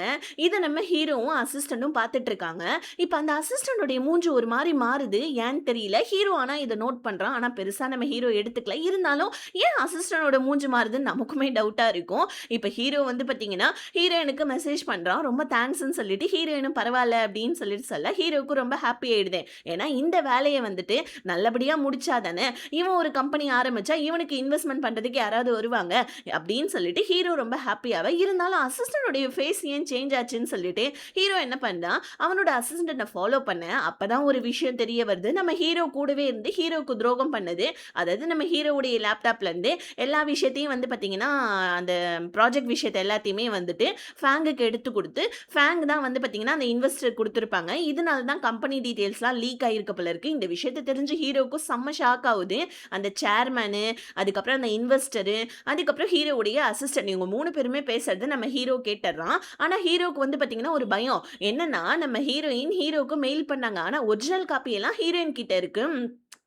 இத நம்ம ஹீரோவும் அசிஸ்டன்டும் பார்த்துட்டு இருக்காங்க. இப்ப அந்த அசிஸ்டன்டோடைய மூஞ்சி ஒரு மாரி மாறுது. ஏன்னு தெரியல. ஹீரோ ஆனா இத நோட் பண்றான். ஆனா பெருசா நம்ம ஹீரோ எடுத்துக்கல. இருந்தாலும் ஏன் அசிஸ்டன்டோட மூஞ்சி மாறுதுன்னு நமக்குமே டவுட்டா இருக்கும். இப்ப ஹீரோ வந்து பார்த்தீங்கன்னா, ஹீரோயினுக்கு மெசேஜ் மெசேஜ் பண்றான். ரொம்ப தேங்க்ஸ்ன்னு சொல்லிட்டு ஹீரோயினும் பரவால்ல அப்படின்னு சொல்லிட்டு சொல்ல, ஹீரோவுக்கும் ரொம்ப ஹாப்பி ஆயிடுது. ஏன்னா இந்த வேலைய வந்துட்டு நல்லபடியா முடிச்சா தானே, இவன் ஒரு கம்பெனி ஆரம்பிச்சா இவனுக்கு இன்வெஸ்ட்மென்ட் பண்றதுக்கு யாராவது வருவாங்க அப்படின்னு சொல்லிட்டு ஹீரோ ரொம்ப ஹாப்பியாவ. இருந்தாலும் அசிஸ்டன்டோட ஃபேஸ் ஏன் சேஞ்ச் ஆச்சுன்னு சொல்லிட்டு ஹீரோ என்ன பண்றான், அவனோட அசிஸ்டன்ட்ட ஃபாலோ பண்ண. அப்பதான் ஒரு விஷயம் தெரிய வருது. நம்ம ஹீரோ கூடவே இருந்து ஹீரோவுக்கு துரோகம் பண்ணது. அதாவது நம்ம ஹீரோவுடைய லேப்டாப்ல இருந்து எல்லா விஷயத்தையும் வந்து பார்த்தீங்கன்னா, அந்த ப்ராஜெக்ட் விஷயத்த எல்லாத்தையுமே வந்துட்டு ஃபேங்குக்கு எடுத்து குடுத்து, ஃபேங் தான் வந்து பார்த்தீங்கன்னா, அந்த இன்வெஸ்டர் குடுத்துருப்பாங்க. இதனால தான் கம்பெனி டீட்டெயில்ஸ்லாம் லீக் ஆயிருக்கு போல இருக்கு. இந்த விஷயத்த தெரிஞ்சு ஹீரோவுக்கும் செம்ம ஷாக் ஆவுது. அந்த சேர்மேனு, அதுக்கப்புறம் அந்த இன்வெஸ்டரு, அதுக்கப்புறம் ஹீரோவுடைய அசிஸ்டன்ட் இவங்க 3 பேருமே பேசுறது நம்ம ஹீரோ கேட்டுர்றான். ஆனா ஹீரோவுக்கு வந்து பார்த்தீங்கன்னா, ஒரு பயம். என்னன்னா, நம்ம ஹீரோயின் ஹீரோவுக்கு மெயில் பண்ணாங்க. ஆனா ஒரிஜினல் காப்பி எல்லாம் ஹீரோயின் கிட்ட இருக்கு.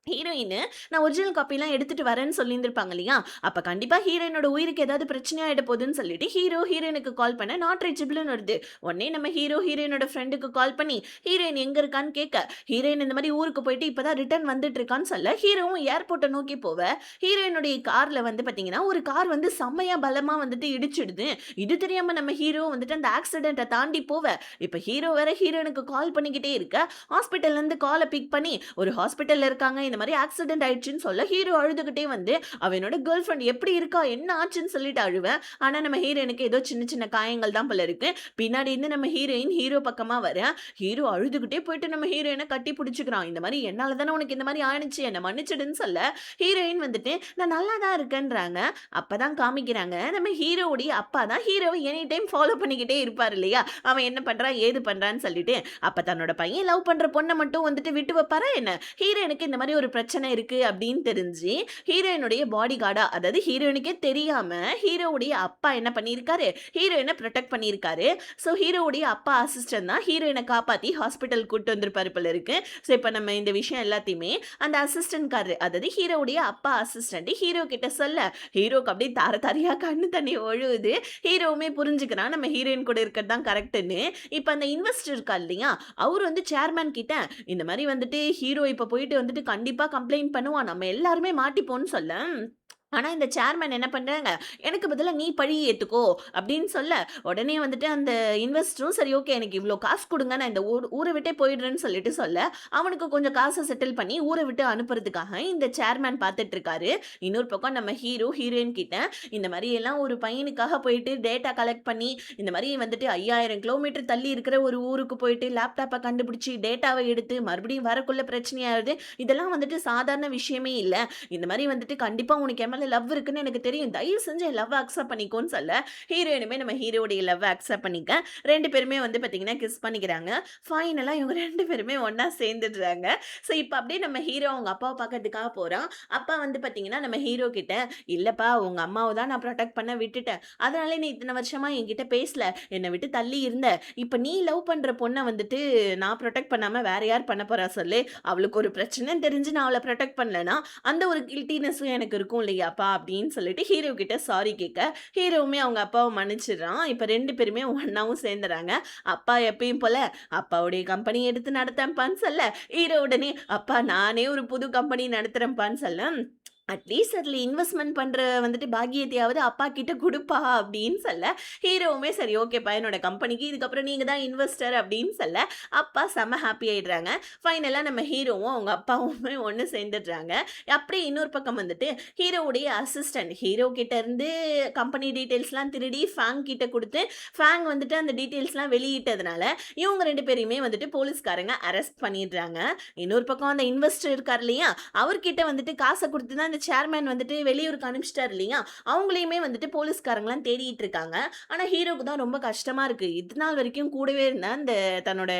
ஹீரோயினு நான் ஒரிஜினல் காப்பிலாம் எடுத்துட்டு வரேன்னு சொல்லியிருந்திருப்பாங்க இல்லையா? அப்ப கண்டிப்பா ஹீரோயினோட உயிருக்கு ஏதாவது பிரச்சனை ஆயிட போதுன்னு சொல்லிட்டு ஹீரோயினுக்கு கால் பண்ண நாட் ரீச்சபிள்னு வருது. உடனே நம்ம ஹீரோயினோட ஃப்ரெண்டுக்கு கால் பண்ணி ஹீரோயின் எங்க இருக்கான்னு கேட்க, ஹீரோயின் இந்த மாரி ஊருக்கு போயிட்டு இப்பதான் ரிட்டர்ன் வந்துட்டு இருக்கான்னு சொல்ல, ஹீரோவும் ஏர்போர்ட்ட நோக்கி போவ, ஹீரோயினுடைய கார்ல வந்து பார்த்தீங்கன்னா, ஒரு கார் வந்து செம்மையா பலமா வந்துட்டு இடிச்சிடுது. இது தெரியாம நம்ம ஹீரோ வந்துட்டு அந்த ஆக்சிடென்ட்ட தாண்டி போவ, இப்ப ஹீரோ வேற ஹீரோயினுக்கு கால் பண்ணிக்கிட்டே இருக்க, ஹாஸ்பிட்டல்ல இருந்து கால பிக் பண்ணி ஒரு ஹாஸ்பிட்டல்ல இருக்காங்க. இந்த மாரி ஆக்சிடென்ட் ஆயிடுச்சுன்னு சொல்ல, ஹீரோ அழுதுகிட்டே வந்து, அவனோட கேர்ள் ஃபிரெண்ட் எப்படி இருக்கா? என்ன ஆச்சுன்னு சொல்லிட்டு அழுவேன். ஆனா நம்ம ஹீரோயினுக்கு ஏதோ சின்ன சின்ன காயங்கள் தான் போல இருக்கு. பின்னாடி இருந்து நம்ம ஹீரோயின் ஹீரோ பக்கமா வர, ஹீரோ அழுதுகிட்டே போயிட்டு நம்ம ஹீரோயின கட்டி புடிச்சுக்கிறான். இந்த மாரி என்னால தானே உனக்கு இந்த மாரி ஆயிடுச்சு. என்ன மன்னிச்சிடுன்னு சொல்ல, ஹீரோயின் வந்துட்டு நான் நல்லா தான் இருக்கேன்றாங்க. அப்பதான் காமிக்கிறாங்க, நம்ம ஹீரோவுடைய அப்பா தான் ஹீரோவ எனி டைம் ஃபாலோ பண்ணிக்கிட்டே இருப்பாரு இல்லையா? அவன் என்ன பண்றான், ஏது பண்றான்னு சொல்லிட்டு. அப்ப தன்னோட பையன் லவ் பண்ற பொண்ண மட்டும் வந்துட்டு விட்டு வைப்பாரா என்ன? ஹீரோயினுக்கு இந்த மாரி ஒரு பிரச்சனை இருக்கு அப்படின்னு தெரிஞ்சு, ஹீரோயினுடைய பாடி கார்டா அதாவது ஹீரோயினுக்கே தெரியாம ஹீரோவுடைய அப்பா என்ன பண்ணியிருக்காரு, ஹீரோயின புரொடெக்ட் பண்ணியிருக்காரு. ஸோ ஹீரோவுடைய அப்பா அசிஸ்டன்ட் தான் ஹீரோயின காப்பாத்தி ஹாஸ்பிட்டல் கூட்டு வந்திருப்பாரு போல இருக்கு. ஸோ இப்ப நம்ம இந்த விஷயம் எல்லாத்தையுமே அந்த அசிஸ்டன்ட் காரரு அதாவது ஹீரோவுடைய அப்பா அசிஸ்டன்ட் ஹீரோ கிட்ட சொல்ல, ஹீரோக்கு அப்படியே தார தாரையா கண்ணு தண்ணி ஒழுகுது. ஹீரோவுமே புரிஞ்சுக்கிறான் நம்ம ஹீரோயின் கூட இருக்கிறது தான் கரெக்ட்டுன்னு. இப்ப அந்த இன்வெஸ்டர் இருக்கா இல்லையா, அவரு வந்து சேர்மேன் கிட்ட இந்த மாரி வந்துட்டு ஹீரோ இப்ப போயிட்டு வந்துட்டு கண்டிப்பா கம்ப்ளைண்ட் பண்ணுவான். நம்ம எல்லாருமே மாட்டிப்போம்ன்னு சொல்ல, ஆனா இந்த சேர்மேன் என்ன பண்றாங்க, "எனக்கு பதிலா நீ பழி ஏத்துக்கோ" அப்படின்னு சொல்ல, உடனே வந்துட்டு அந்த இன்வெஸ்டரும் சரி ஓகே எனக்கு இவ்ளோ காசு குடுங்க நான் இந்த ஊர விட்டே போயிடுறேன்னு சொல்லிட்டு சொல்ல, அவனுக்கு கொஞ்சம் காச செட்டில் பண்ணி ஊர விட்டு அனுப்புறதுக்காக இந்த சேர்மேன் பார்த்துட்டு இருக்காரு. இன்னொரு பக்கம் நம்ம ஹீரோயின் கிட்ட இந்த மாரி எல்லாம் ஒரு பையனுக்காக போயிட்டு டேட்டா கலெக்ட் பண்ணி, இந்த மாரி வந்துட்டு 5000 கிலோமீட்டர் தள்ளி இருக்கிற ஒரு ஊருக்கு போயிட்டு லேப்டாப்ப கண்டுபிடிச்சு டேட்டாவ எடுத்து மறுபடியும் வரக்குள்ள பிரச்சனையாகுது. இதெல்லாம் வந்துட்டு சாதாரண விஷயமே இல்ல. இந்த மாரி வந்துட்டு கண்டிப்பா உனக்கு என் மேல லவ் இருக்குன்னு எனக்கு தெரியும். தயவு செஞ்சு என் லவ்வ அக்செப்ட் பண்ணிக்கோன்னு சொல்ல, ஹீரோயினுமே நம்ம ஹீரோவுடைய லவ்வ அக்செப்ட் பண்ணிக்க 2 பேருமே வந்து பார்த்தீங்கன்னா, கிஸ் பண்ணிக்கிறாங்க. ஃபைனலா இவங்க 2 பேருமே ஒண்ணா சேர்ந்துடுறாங்க. ஸோ இப்ப அப்படியே நம்ம ஹீரோ அவங்க அப்பாவ பார்க்கறதுக்காக போறான். அப்பா வந்து பார்த்தீங்கன்னா, நம்ம ஹீரோ கிட்ட, "இல்லப்பா உங்க அம்மாவ தான் நான் புரொடெக்ட் பண்ண விட்டுட்டேன். அதனால நீ இத்தன வருஷமா என்கிட்ட பேசல. என்ன விட்டு தள்ளி இருந்த. இப்ப நீ லவ் பண்ற பொண்ண வந்துட்டு நான் புரொடெக்ட் பண்ணாம வேற யார் பண்ண போறா சொல்லு? அவளுக்கு ஒரு பிரச்சனைன்னு தெரிஞ்சு நான் அவள புரொடெக்ட் பண்ணலனா, அந்த ஒரு கில்ட்டினெஸ்ஸும் எனக்கு இருக்கும் இல்லையாப்பா அப்படின்னு சொல்லிட்டு ஹீரோ கிட்ட சாரி கேட்க, ஹீரோவுமே அவங்க அப்பாவ மன்னிச்சிடுறான். இப்ப 2 பேருமே ஒண்ணாவும் சேர்ந்துறாங்க. அப்பா எப்பயும் போல அப்பாவுடைய கம்பெனி எடுத்து நடத்தேன்ப்பான்னு சொல்ல, ஹீரோ உடனே அப்பா நானே ஒரு புது கம்பெனி நடத்துறேன்ப்பான்னு சொல்ல, அட்லீஸ்ட் அதில இன்வெஸ்ட்மென்ட் பண்ற வந்துட்டு பாக்கியத்தையாவது அப்பா கிட்ட குடுப்பா அப்படின்னு சொல்ல, ஹீரோவுமே சரி ஓகேப்பா என்னோட கம்பெனிக்கு இதுக்கப்புறம் நீங்க தான் இன்வெஸ்டர் அப்படின்னு சொல்ல, அப்பா செம்ம ஹாப்பி ஆயிடுறாங்க. ஃபைனலா நம்ம ஹீரோவும் அவங்க அப்பாவுமே ஒண்ணு சேர்ந்துடுறாங்க. அப்படியே இன்னொரு பக்கம் வந்துட்டு ஹீரோவுடைய அசிஸ்டன்ட் ஹீரோ கிட்ட இருந்து கம்பெனி டீட்டெயில்ஸ்லாம் திருடி ஃபேங் கிட்ட குடுத்து, ஃபேங் வந்துட்டு அந்த டீட்டெயில்ஸ்லாம் வெளியிட்டதுனால, இவங்க 2 பேரையுமே வந்துட்டு போலீஸ்காரங்க அரெஸ்ட் பண்ணிடுறாங்க. இன்னொரு பக்கம் அந்த இன்வெஸ்டர் இருக்கார் இல்லையா, அவர்கிட்ட வந்துட்டு காச குடுத்து தான் அந்த சேர்மேன் வந்துட்டு வெளியூருக்கு அனுப்பிச்சிட்டாரு இல்லையா, அவங்களையுமே வந்துட்டு போலீஸ்காரங்கலாம் தேடிட்டு இருக்காங்க. ஆனா ஹீரோக்கு தான் ரொம்ப கஷ்டமா இருக்கு. இதுநாள் வரைக்கும் கூடவே இருந்த அந்த தன்னோட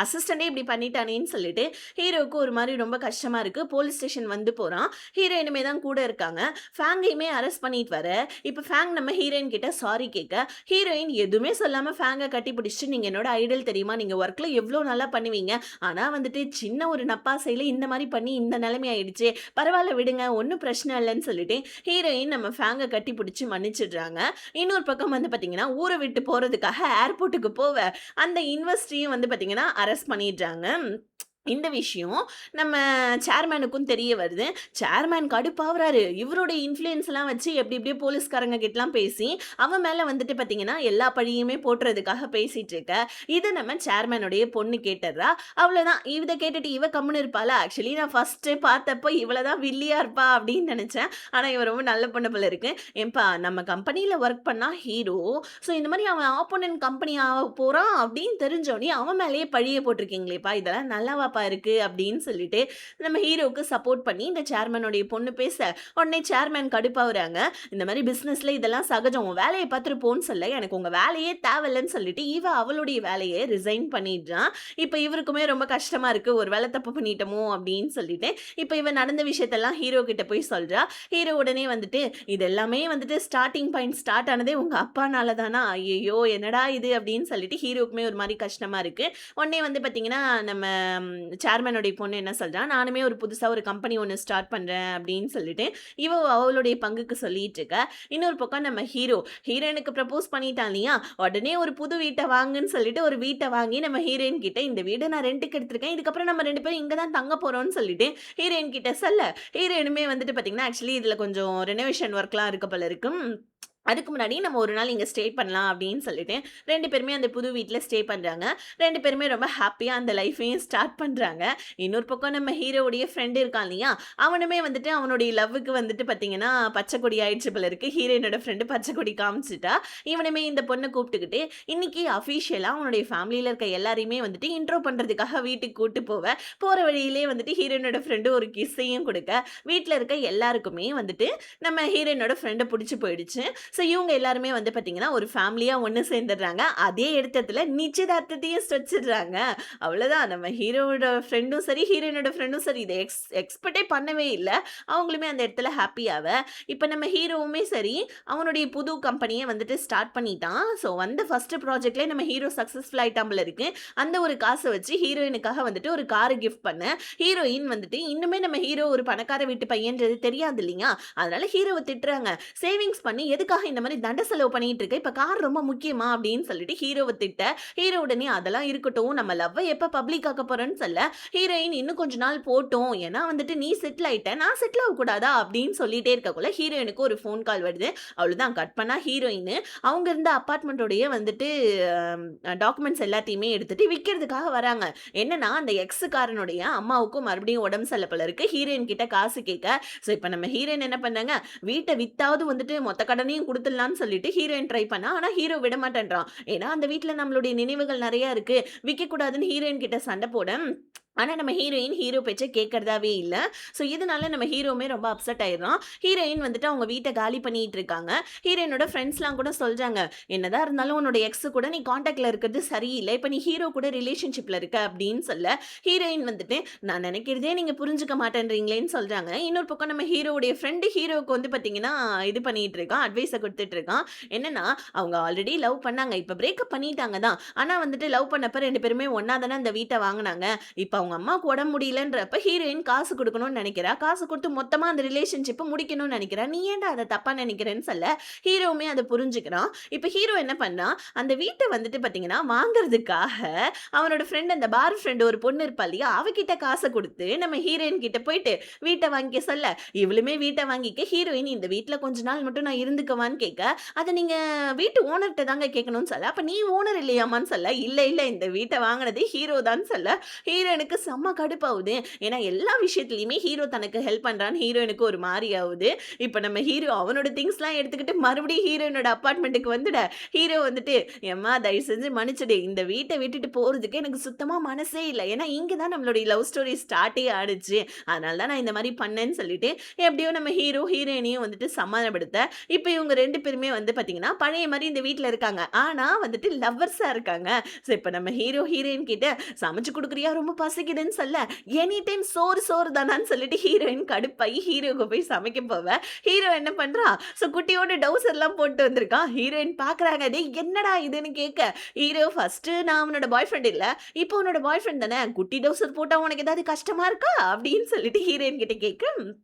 அசிஸ்டன்டே இப்படி பண்ணிட்டானேன்னு சொல்லிட்டு ஹீரோவுக்கு ஒரு மாரி ரொம்ப கஷ்டமா இருக்கு. போலீஸ் ஸ்டேஷன் வந்து போறான். ஹீரோயினுமே தான் கூட இருக்காங்க. ஃபேங்கையுமே அரெஸ்ட் பண்ணிட்டு வர, இப்ப ஃபேங் நம்ம ஹீரோயின் கிட்ட சாரி கேட்க, ஹீரோயின் எதுவுமே சொல்லாம ஃபேங்க கட்டி பிடிச்சுட்டு, "நீங்க என்னோட ஐடல் தெரியுமா? நீங்க ஒர்க்ல எவ்ளோ நல்லா பண்ணுவீங்க. ஆனா வந்துட்டு சின்ன ஒரு நப்பாசையில இந்த மாரி பண்ணி இந்த நிலைமை ஆயிடுச்சே. பரவால்ல விடுங்க. ஒண்ணும் பிரச்சனை இல்லன்னு" சொல்லிட்டு ஹீரோயின் நம்ம ஃபேங்க கட்டி பிடிச்சு மன்னிச்சிடுறாங்க. இன்னொரு பக்கம் வந்து பார்த்தீங்கன்னா, ஊர விட்டு போறதுக்காக ஏர்போர்ட்டுக்கு போவ, அந்த இன்வெஸ்டரையும் வந்து பார்த்தீங்கன்னா, அரெஸ்ட் பண்ணிடுறாங்க. இந்த விஷயம் நம்ம சேர்மேனுக்கும் தெரிய வருது. சேர்மேன் கடுப்பாவுறாரு. இவருடைய இன்ஃப்ளூயன்ஸ்லாம் வச்சு எப்டி எப்டியோ போலீஸ்காரங்க கிட்டலாம் பேசி, அவன் மேல வந்துட்டு பார்த்தீங்கன்னா, எல்லா பழியுமே போட்டுறதுக்காக பேசிட்டு இருக்க. இத நம்ம சேர்மேனுடைய பொண்ணு கேட்டுர்றா. அவ்வளோதான். இத கேட்டுட்டு இவ கம்முனு இருப்பாளா? ஆக்சுவலி நான் ஃபர்ஸ்ட்டு பார்த்தப்போ இவள தான் வில்லியா இருப்பா அப்டின்னு நெனச்சேன். ஆனா இவ ரொம்ப நல்ல பொண்ணு போல இருக்கு. ஏம்பா நம்ம கம்பெனில ஒர்க் பண்ணா ஹீரோ. ஸோ இந்த மாரி அவன் ஆப்போனன்ட் கம்பெனி ஆக போறான் அப்டின்னு தெரிஞ்சோனே, அவன் மேலேயே பழிய போட்டுருக்கீங்களேப்பா! இதெல்லாம் நல்லாவாப்பா இருக்கு அப்படின்னு சொல்லிட்டு நம்ம ஹீரோவுக்கு சப்போர்ட் பண்ணி இந்த சேர்மேனுடைய பொண்ணு பேச உடனே சேர்மேன் கடுப்பாகுறாங்க. இந்த மாதிரி பிசினஸ்ல இதெல்லாம் சகஜம், உன் வேலையை பார்த்துட்டு போன்னு சொல்ல எனக்கு உங்க வேலையே தேவையில்லைன்னு சொல்லிட்டு இவ அவளுடைய வேலையை ரிசைன் பண்ணிடுறான். இப்போ இவருக்குமே ரொம்ப கஷ்டமா இருக்கு, ஒரு வேலை தப்பு பண்ணிட்டோமோ அப்படின்னு சொல்லிட்டு இப்போ இவ நடந்த விஷயத்தெல்லாம் ஹீரோ கிட்ட போய் சொல்றா. ஹீரோ உடனே வந்துட்டு இது எல்லாமே வந்துட்டு ஸ்டார்டிங் பாயிண்ட் ஸ்டார்ட் ஆனதே உங்க அப்பானால தானா, ஐயோ என்னடா இது அப்படின்னு சொல்லிட்டு ஹீரோக்குமே ஒரு மாதிரி கஷ்டமா இருக்கு. உடனே வந்து பாத்தீங்கன்னா நம்ம சேர்மேனுடைய பொண்ணு என்ன சொல்றா, நானுமே ஒரு புதுசா ஒரு கம்பெனி ஒண்ணு ஸ்டார்ட் பண்றேன் அப்படின்னு சொல்லிட்டு, இவ அவளுடைய பங்குக்கு சொல்லிட்டு இருக்கா. இன்னொரு பக்கம் நம்ம ஹீரோயினுக்கு ப்ரப்போஸ் பண்ணிட்டான் இல்லையா? உடனே ஒரு புது வீட்ட வாங்குன்னு சொல்லிட்டு ஒரு வீட்ட வாங்கி நம்ம ஹீரோயின் கிட்ட இந்த வீட நான் ரென்ட்க்கு எடுத்திருக்கேன். இதுக்கப்புறம் நம்ம 2 பேரும் இங்க தான் தங்க போறோம்னு சொல்லிட்டு ஹீரோயின் கிட்ட சொல்ல, ஹீரோயினுமே வந்துட்டு பார்த்தீங்கன்னா, ஆக்சுவலி இதுல கொஞ்சம் ரெனோவேஷன் ஒர்க்லாம் இருக்கு போல இருக்கு. அதுக்கு முன்னாடி நம்ம ஒரு நாள் இங்க ஸ்டே பண்ணலாம் அப்படின்னு சொல்லிட்டு 2 பேருமே அந்த புது வீட்ல ஸ்டே பண்றாங்க. 2 பேருமே ரொம்ப ஹேப்பியா அந்த லைஃப்பையும் ஸ்டார்ட் பண்றாங்க. இன்னொரு பக்கம் நம்ம ஹீரோவுடைய ஃப்ரெண்ட் இருக்கான் இல்லையா? அவனுமே வந்துட்டு அவனுடைய லவ்வுக்கு வந்துட்டு பார்த்தீங்கன்னா, பச்சை கொடி ஆயிடுச்சு போல இருக்கு. ஹீரோயினோட ஃப்ரெண்ட் பச்சை கொடி காமிச்சுட்டா. இவனுமே இந்த பொண்ண கூப்பிட்டுக்கிட்டு இன்னைக்கு அஃபிஷியலா அவனுடைய ஃபேமிலில இருக்க எல்லாரையுமே வந்துட்டு இன்ட்ரோ பண்றதுக்காக வீட்டுக்கு கூட்டு போற வழியிலே வந்துட்டு ஹீரோயினோட ஃப்ரெண்ட் ஒரு கிஸ்ஸையும் குடுக்க, வீட்ல இருக்க எல்லாருக்குமே வந்துட்டு நம்ம ஹீரோயினோட ஃப்ரெண்ட புடிச்சு போயிடுச்சு. ஸோ இவங்க எல்லாருமே வந்து பார்த்தீங்கன்னா, ஒரு ஃபேமிலியா ஒண்ணு சேர்ந்துடுறாங்க. அதே எடுத்தத்துல நிச்சயதார்த்தத்தையும் வச்சுடுறாங்க. அவ்வளோதான். நம்ம ஹீரோவோட ஃப்ரெண்டும் சரி, ஹீரோயினோட ஃப்ரெண்டும் சரி, இத எக்ஸ்பெக்ட்டே பண்ணவே இல்ல. அவங்களுமே அந்த இடத்துல ஹேப்பியாவ. இப்ப நம்ம ஹீரோவுமே சரி, அவனுடைய புது கம்பெனிய வந்துட்டு ஸ்டார்ட் பண்ணிட்டான். ஸோ வந்த ஃபர்ஸ்ட் ப்ராஜெக்ட்லயே நம்ம ஹீரோ சக்சஸ்ஃபுல் ஆயிட்டான் போல இருக்கு. அந்த ஒரு காச வச்சு ஹீரோயினுக்காக வந்துட்டு ஒரு கார் கிஃப்ட் பண்ண, ஹீரோயின் வந்துட்டு இன்னுமே நம்ம ஹீரோ ஒரு பணக்கார வீட்டு பையன்றது தெரியாது இல்லையா? அதனால ஹீரோவ திட்டுறாங்க. சேவிங்ஸ் பண்ணி எதுக்காக இந்த மாதிரி தண்ட செலவு பண்ணிட்டு இருக்க, இப்ப கார் ரொம்ப முக்கியமா அப்படின்னு சொல்லிட்டு ஹீரோவை திட்ட, ஹீரோ உடனே அதெல்லாம் இருக்கட்டும், நம்ம லவ்வை எப்ப பப்ளிக் ஆக்க போறோம்னு சொல்ல, ஹீரோயின் இன்னும் கொஞ்ச நாள் போட்டும், ஏன்னா வந்துட்டு நீ செட்டில் ஆயிட்ட, நான் செட்டில் ஆக கூடாதா அப்படின்னு சொல்லிட்டே இருக்கக்குள்ள ஹீரோயினுக்கு ஒரு ஃபோன் கால் வருது. அவ்வளவுதான், கட் பண்ணா ஹீரோயின் அவங்க இருந்த அப்பார்ட்மெண்ட்டோடய வந்துட்டு டாக்குமெண்ட்ஸ் எல்லாத்தையுமே எடுத்துட்டு விற்கிறதுக்காக வராங்க. என்னன்னா அந்த எக்ஸுக்காரனுடைய அம்மாவுக்கும் மறுபடியும் உடம்பு சரியில்ல போல இருக்கு. ஹீரோயின் கிட்ட காசு கேட்க, ஸோ இப்போ நம்ம ஹீரோயின் என்ன பண்ணாங்க, வீட்டை வித்தாவது வந்துட்டு மொத்த கடனையும் குடுத்துடலான்னு சொல்லிட்டு ஹீரோயின் ட்ரை பண்ணா. ஆனா ஹீரோ விட மாட்டேன்றான். ஏன்னா அந்த வீட்ல நம்மளுடைய நினைவுகள் நெறைய இருக்கு. விக்கக்கூடாதுன்னு ஹீரோயின் கிட்ட சண்டை போட, ஆனா நம்ம ஹீரோயின் ஹீரோ பேச்ச கேட்கறதாவே இல்ல. ஸோ இதனால நம்ம ஹீரோவுமே ரொம்ப அப்செட் ஆயிடுறான். ஹீரோயின் வந்துட்டு அவங்க வீட்ட காலி பண்ணிட்டு இருக்காங்க. ஹீரோயினோட ஃப்ரெண்ட்ஸ்லாம் கூட சொல்றாங்க, "என்னதான் இருந்தாலும் உன்னோட எக்ஸ் கூட நீ கான்டாக்ட்ல இருக்கிறது சரியில்ல. இப்ப நீ ஹீரோ கூட ரிலேஷன்ஷிப்ல இருக்க" அப்படின்னு சொல்ல, ஹீரோயின் வந்துட்டு, "நான் நினைக்கிறதே நீங்க புரிஞ்சுக்க மாட்டேன்றீங்களேன்னு" சொல்றாங்க. இன்னொரு பக்கம் நம்ம ஹீரோவுடைய ஃப்ரெண்ட் ஹீரோவுக்கு வந்து பார்த்தீங்கன்னா, இது பண்ணிட்டு இருக்கான். அட்வைஸ குடுத்துட்டு இருக்கான். என்னன்னா, அவங்க ஆல்ரெடி லவ் பண்ணாங்க. இப்ப பிரேக்கப் பண்ணிட்டாங்க தான். ஆனா வந்துட்டு லவ் பண்ணப்ப 2 பேருமே ஒண்ணா தானே அந்த வீட்ட வாங்குனாங்க. இப்ப அவங்க அம்மாவுக்கு உடம்பு முடியலன்றப்ப ஹீரோயின் காசு குடுக்கணும்னு நெனைக்கிறா. காசு குடுத்து மொத்தமா அந்த ரிலேஷன்ஷிப்ப முடிக்கணும்னு நெனைக்கிறா. நீ ஏன்டா அத தப்பா நெனைக்கிறேன்னு சொல்ல, ஹீரோவுமே அத புரிஞ்சுக்கிறான். இப்ப ஹீரோ என்ன பண்ணான், அந்த வீட்ட வந்துட்டு பார்த்தீங்கன்னா, வாங்குறதுக்காக அவனோட ஃப்ரெண்ட் அந்த பார் ஃப்ரெண்ட் ஒரு பொண்ணு இருப்பா இல்லையா? அவகிட்ட காச குடுத்து நம்ம ஹீரோயின் கிட்ட போயிட்டு வீட்ட வாங்கிக்க சொல்ல, இவளுமே வீட்ட வாங்கிக்க, ஹீரோயின் இந்த வீட்ல கொஞ்ச நாள் மட்டும் நான் இருந்துக்கவான்னு கேட்க, அத நீங்க வீட்டு ஓனர்ட்ட தாங்க கேட்கணும்னு சொல்ல, அப்ப நீ ஓனர் இல்லையாமான்னு சொல்ல, இல்ல இல்ல இந்த வீட்ட வாங்குனது ஹீரோ தான் சொல்ல, ஹீரோயினுக்கு செம்ம கடுப்பாவுது. ஏன்னா எல்லா விஷயத்துலயுமே ஹீரோ தனக்கு ஹெல்ப் பண்றான்னு ஹீரோயினுக்கு ஒரு மாரி ஆவுது. இப்ப நம்ம ஹீரோ அவனோட திங்ஸ்லாம் எடுத்துக்கிட்டு மறுபடியும் ஹீரோயினோட அபார்ட்மெண்ட்டுக்கு வந்துட, ஹீரோ வந்துட்டு, "எம்மா தயவு செஞ்சு மன்னிச்சுடு. இந்த வீட்ட விட்டுட்டு போறதுக்கு எனக்கு சுத்தமா மனசே இல்ல. ஏன்னா இங்க தான் நம்மளுடைய லவ் ஸ்டோரி ஸ்டார்ட்டே ஆனுச்சு. அதனால தான் நான் இந்த மாரி பண்ணேன்னு" சொல்லிட்டு, எப்படியோ நம்ம ஹீரோ ஹீரோயினையும் வந்துட்டு சமாதானப்படுத்த, இப்ப இவங்க 2 பேருமே வந்து பார்த்தீங்கன்னா, பழைய மாரி இந்த வீட்ல இருக்காங்க. ஆனா வந்துட்டு லவ்வர்ஸா இருக்காங்க. ஸோ இப்ப நம்ம ஹீரோ ஹீரோயின் கிட்ட, "சமைச்சு குடுக்குறியா? ரொம்ப பசிக்குதுன்னு" சொல்ல, எனி டைம் சோறு சோறு தானான்னு சொல்லிட்டு ஹீரோயின் கடுப்பாயி ஹீரோக்கு போய் சமைக்க போவ, ஹீரோ என்ன பண்றான், ஸோ குட்டியோட டவுசர்லாம் போட்டு வந்திருக்கான். ஹீரோயின் பார்க்குறாங்க, "டேய் என்னடா இதுன்னு" கேட்க, ஹீரோ "ஃபர்ஸ்ட்டு நான் அவனோட பாய் ஃப்ரெண்ட் இல்ல. இப்போ உன்னோட பாய் ஃப்ரெண்ட் தானே. குட்டி டவுசர் போட்டா உனக்கு ஏதாவது கஷ்டமா இருக்கா?" அப்படின்னு சொல்லிட்டு ஹீரோயின் கிட்ட கேட்க,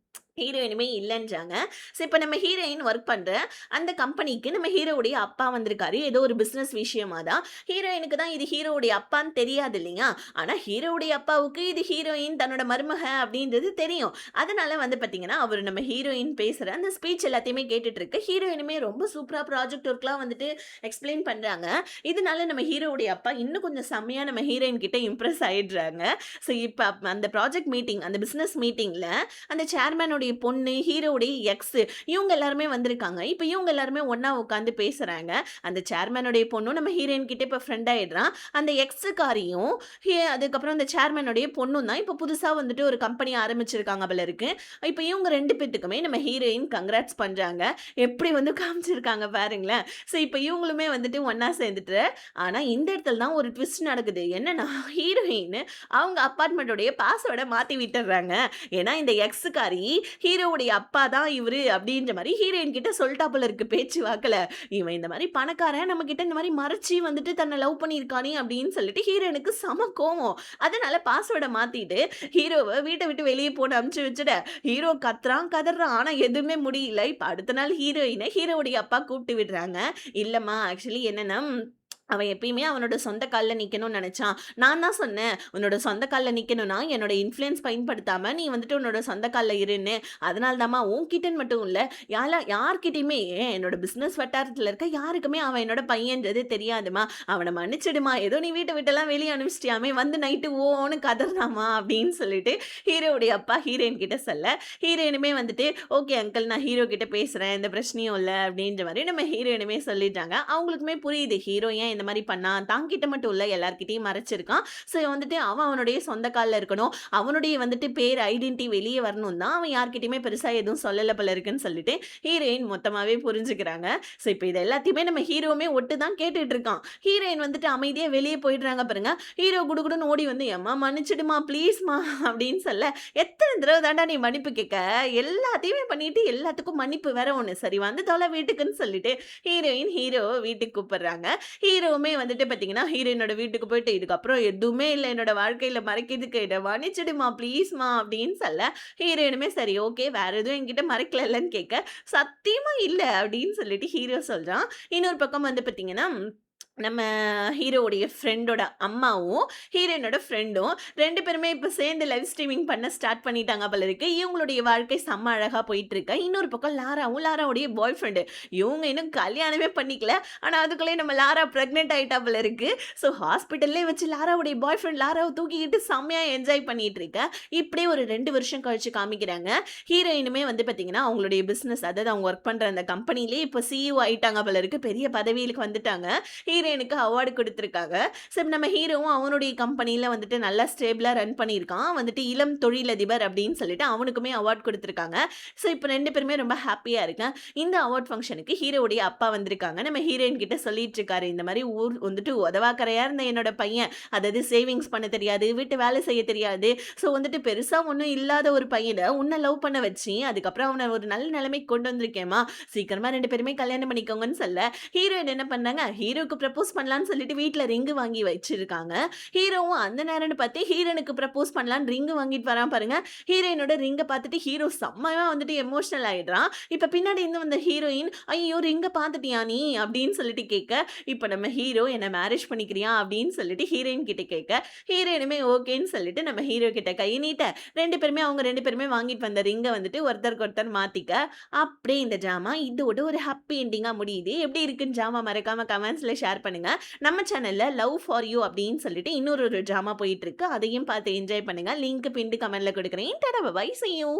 ஹீரோயினுமே இல்லன்றாங்க. ஸோ இப்ப நம்ம ஹீரோயின் ஒர்க் பண்ற அந்த கம்பெனிக்கு நம்ம ஹீரோவுடைய அப்பா வந்திருக்காரு. ஏதோ ஒரு பிசினஸ் விஷயமா தான். ஹீரோயினுக்கு தான் இது ஹீரோவுடைய அப்பான்னு தெரியாது இல்லையா? ஆனா ஹீரோவுடைய அப்பாவுக்கு இது ஹீரோயின் தன்னோட மருமக அப்படின்றது தெரியும். அதனால வந்து பார்த்தீங்கன்னா, அவரு நம்ம ஹீரோயின் பேசுற அந்த ஸ்பீச் எல்லாத்தையுமே கேட்டுட்டு இருக்கு. ஹீரோயினுமே ரொம்ப சூப்பரா ப்ராஜெக்ட் ஒர்க்லாம் வந்துட்டு எக்ஸ்ப்ளைன் பண்றாங்க. இதனால நம்ம ஹீரோவுடைய அப்பா இன்னும் கொஞ்சம் செம்மையா நம்ம ஹீரோயின் கிட்ட இம்ப்ரெஸ் ஆயிடுறாங்க. ஸோ இப்ப அந்த ப்ராஜெக்ட் மீட்டிங் அந்த பிசினஸ் மீட்டிங்ல அந்த சேர்மேனுடைய பொண்ணு, ஹீரோவுடைய எக்ஸ் இவங்க எல்லாருமே வந்திருக்காங்க. இப்ப இவங்க எல்லாருமே ஒண்ணா உட்கார்ந்து பேசுறாங்க. அந்த சேர்மேனுடைய பொண்ணும் நம்ம ஹீரோயின் கிட்ட இப்ப ஃப்ரெண்ட் ஆயிடுறான். அந்த எக்ஸ்காரியும் அதுக்கப்புறம் அந்த சேர்மேனுடைய பொண்ணும் தான் இப்ப புதுசா வந்துட்டு ஒரு கம்பெனி ஆரம்பிச்சிருக்காங்க போல இருக்கு. இப்ப இவங்க 2 பேத்துக்குமே நம்ம ஹீரோயின் கங்ராட்ஸ் பண்றாங்க. எப்படி வந்து காமிச்சிருக்காங்க பாருங்களேன். ஸோ இப்ப இவங்களுமே வந்துட்டு ஒண்ணா சேர்ந்துட்டு ஆனா இந்த இடத்துல தான் ஒரு ட்விஸ்ட் நடக்குது. என்னன்னா ஹீரோயின் அவங்க அபார்ட்மெண்ட்டோடைய பாஸ்வேர்ட மாத்தி விட்டுர்றாங்க. ஏன்னா இந்த எக்ஸ்காரி ஹீரோவுடைய அப்பா தான் இவரு அப்படின்ற மாரி ஹீரோயின் கிட்ட சொல்ட்டா போல இருக்கு பேச்சு வாக்குல. இவன் இந்த மாரி பணக்காரன் நம்ம கிட்ட இந்த மாரி மறைச்சு வந்துட்டு தன்னை லவ் பண்ணியிருக்கானே அப்படின்னு சொல்லிட்டு ஹீரோயினுக்கு செம கோவம். அதனால பாஸ்வேர்ட மாத்திட்டு ஹீரோவ வீட்ட விட்டு வெளிய போன்னு அனுப்பிச்சு வச்சுட, ஹீரோ கத்துறான், கதறான். ஆனா எதுவுமே முடியல. இப்ப அடுத்த நாள் ஹீரோயின ஹீரோவுடைய அப்பா கூப்பிட்டு விடுறாங்க. இல்லம்மா ஆக்சுவலி என்னன்னா அவன் எப்பயுமே அவனோட சொந்த கால்ல நிக்கணும்னு நெனச்சான். நான் தான் சொன்னேன், "உன்னோட சொந்த கால்ல நிக்கணும்னா, என்னோட இன்ஃப்ளூயன்ஸ் பயன்படுத்தாம நீ வந்துட்டு உன்னோட சொந்த கால்ல இருன்னு. அதனால தாம்மா உன்கிட்டன்னு மட்டும் இல்ல, யார்கிட்டயுமே என்னோட பிசினஸ் வட்டாரத்துல இருக்க யாருக்குமே அவன் என்னோட பையன்றது தெரியாதும்மா. அவன மன்னிச்சிடுமா. ஏதோ நீ வீட்ட விட்டெல்லாம் வெளிய அனுப்பிச்சிட்டியாமே, வந்து நைட்டு ஓன்னு கதறுனாம்மா" அப்படின்னு சொல்லிட்டு ஹீரோவுடைய அப்பா ஹீரோயின் கிட்ட சொல்ல, ஹீரோயினுமே வந்துட்டு, "ஓகே அங்கிள் நான் ஹீரோ கிட்ட பேசுறேன். எந்த பிரச்சனையும் இல்ல" அப்படின்ற மாரி நம்ம ஹீரோயினுமே சொல்லிட்டாங்க. அவங்களுக்குமே புரியுது ஹீரோ ஏன் இந்த மாரி பண்ணான். தான்கிட்ட மட்டும் இல்ல எல்லார்கிட்டயும் மறைச்சிருக்கான். ஸோ வந்துட்டு அவன் அவனுடைய சொந்த கால்ல இருக்கணும். அவனுடைய வந்துட்டு பேர் ஐடென்டிட்டி வெளிய வரணும் தான் அவன் யார்கிட்டயுமே பெருசா எதுவும் சொல்லல போல இருக்குன்னு சொல்லிட்டு ஹீரோயின் மொத்தமாவே புரிஞ்சுக்கிறாங்க. ஸோ இப்ப இது எல்லாத்தையுமே நம்ம ஹீரோவுமே ஒட்டு தான் கேட்டுட்டு இருக்கான். ஹீரோயின் வந்துட்டு அமைதியா வெளிய போயிடுறாங்க பாருங்க. ஹீரோ குடுகுடுன்னு ஓடி வந்து "எம்மா மன்னிச்சிடுமா ப்ளீஸ்மா" அப்படின்னு சொல்ல, "எத்தன தடவ தான்டா நீ மன்னிப்பு கேட்க? எல்லாத்தையுமே பண்ணிட்டு எல்லாத்துக்கும் மன்னிப்பு வேற ஒண்ணு. சரி வந்து தொல வீட்டுக்குன்னு" சொல்லிட்டு ஹீரோயின் ஹீரோவ வீட்டுக்கு கூப்பிடுறாங்க. ஹீரோவுமே வந்துட்டு பார்த்தீங்கன்னா, ஹீரோயினோட வீட்டுக்கு போயிட்டு, "இதுக்கப்புறம் எதுவுமே இல்ல என்னோட வாழ்க்கையில மறைக்கிறதுக்கு. என்ன மன்னிச்சிடுமா ப்ளீஸ்மா" அப்படின்னு சொல்ல, ஹீரோயினுமே சரி ஓகே வேற எதுவும் என்கிட்ட மறைக்கலல்லன்னு கேட்க, "சத்தியமா இல்ல" அப்படின்னு சொல்லிட்டு ஹீரோ சொல்றான். இன்னொரு பக்கம் வந்து பார்த்தீங்கன்னா நம்ம ஹீரோவுடைய ஃப்ரெண்டோட அம்மாவும், ஹீரோயினோட ஃப்ரெண்டும் 2 பேருமே இப்ப சேர்ந்து லைவ் ஸ்ட்ரீமிங் பண்ண ஸ்டார்ட் பண்ணிட்டாங்க போல இருக்கு. இவங்களுடைய வாழ்க்கை செம்ம அழகா போயிட்டுருக்கு. இன்னொரு பக்கம் லாராவும், லாராவுடைய பாய் ஃப்ரெண்டு. இவங்க இன்னும் கல்யாணமே பண்ணிக்கல. ஆனா, அதுக்குள்ளயே நம்ம லாரா பிரெக்னன்ட் ஆயிட்டா போல இருக்கு. ஸோ ஹாஸ்பிட்டல்லயே வச்சு லாராவுடைய பாய் ஃப்ரெண்ட் லாராவ தூக்கிக்கிட்டு செம்மையா என்ஜாய் பண்ணிட்டு இருக்க. இப்படியே ஒரு 2 வருஷம் கழிச்சு காமிக்கிறாங்க. ஹீரோயினுமே வந்து பார்த்தீங்கன்னா, அவங்களுடைய பிசினஸ் அதாவது அவங்க ஒர்க் பண்ற அந்த கம்பெனிலயே இப்ப சிஇஓ ஆயிட்டாங்க போல இருக்கு. பெரிய பதவியிலுக்கு வந்துட்டாங்க. ஹீரோயினுக்கு அவார்டு குடுத்துருக்காங்க. ஸோ நம்ம ஹீரோவும் அவனுடைய கம்பெனில வந்துட்டு நல்லா ஸ்டேபிளா ரன் பண்ணியிருக்கான். வந்துட்டு இளம் தொழிலதிபர் அப்படின்னு சொல்லிட்டு அவனுக்குமே அவார்ட் குடுத்துருக்காங்க. ஸோ இப்ப 2 பேருமே ரொம்ப ஹேப்பியா இருக்காங்க. இந்த அவார்ட் ஃபங்ஷனுக்கு ஹீரோவுடைய அப்பா வந்திருக்காங்க. நம்ம ஹீரோயின் கிட்ட சொல்லிட்டு இருக்காரு. இந்த மாரி ஊர் வந்துட்டு உதவாக்கரையா இருந்த என்னோட பையன், அதாவது சேவிங்ஸ் பண்ண தெரியாது, வீட்டு வேலை செய்ய தெரியாது. ஸோ வந்துட்டு பெருசா ஒண்ணும் இல்லாத ஒரு பையன உன்ன லவ் பண்ண வச்சு, அதுக்கப்புறம் அவன ஒரு நல்ல நிலைமைக்கு கொண்டு வந்திருக்கேம்மா. சீக்கிரமா 2 பேருமே கல்யாணம் பண்ணிக்கோங்கன்னு சொல்ல, ஹீரோயின் என்ன பண்ணாங்க, ஹீரோக்கு ப்ரப்போஸ் பண்ணலான்னு சொல்லிட்டு வீட்ல ரிங் வாங்கி வச்சிருக்காங்க. ஹீரோவும் அந்த நேரம்னு பார்த்து ஹீரோயினுக்கு ப்ரப்போஸ் பண்ணலான்னு ரிங் வாங்கிட்டு வரான் பாருங்க. ஹீரோயினோட ரிங்க பார்த்துட்டு ஹீரோ செம்மையா வந்துட்டு எமோஷனல் ஆயிடுறான். இப்ப பின்னாடி இருந்து வந்த ஹீரோயின், "ஐயோ! ரிங்க பார்த்துட்டியா நீ?" அப்படின்னு சொல்லிட்டு கேட்க, இப்ப நம்ம ஹீரோ என்ன மேரேஜ் பண்ணிக்கிறியா? அப்படின்னு சொல்லிட்டு ஹீரோயின் கிட்ட கேட்க, ஹீரோயினுமே ஓகேன்னு சொல்லிட்டு நம்ம ஹீரோ கிட்ட கை நீட்ட, 2 பேருமே அவங்க 2 பேருமே வாங்கிட்டு வந்த ரிங்க வந்துட்டு ஒருத்தருக்கு ஒருத்தர் மாத்திக்க, அப்படியே இந்த ட்ராமா இதோட ஒரு ஹாப்பி எண்டிங்கா முடியுது. எப்படி இருக்குன்னு ட்ராமா மறக்காம கமெண்ட்ஸ்ல ஷேர் பண்ணுங்க. நம்ம சேனல்ல லவ் ஃபார் யூ அப்படின்னு சொல்லிட்டு இன்னொரு ஒரு ட்ராமா போயிட்டு இருக்கு. அதையும் பார்த்து என்ஜாய் பண்ணுங்க. லிங்க் பின்டு கமெண்ட்ல குடுக்குறேன். Tata bye bye. See you.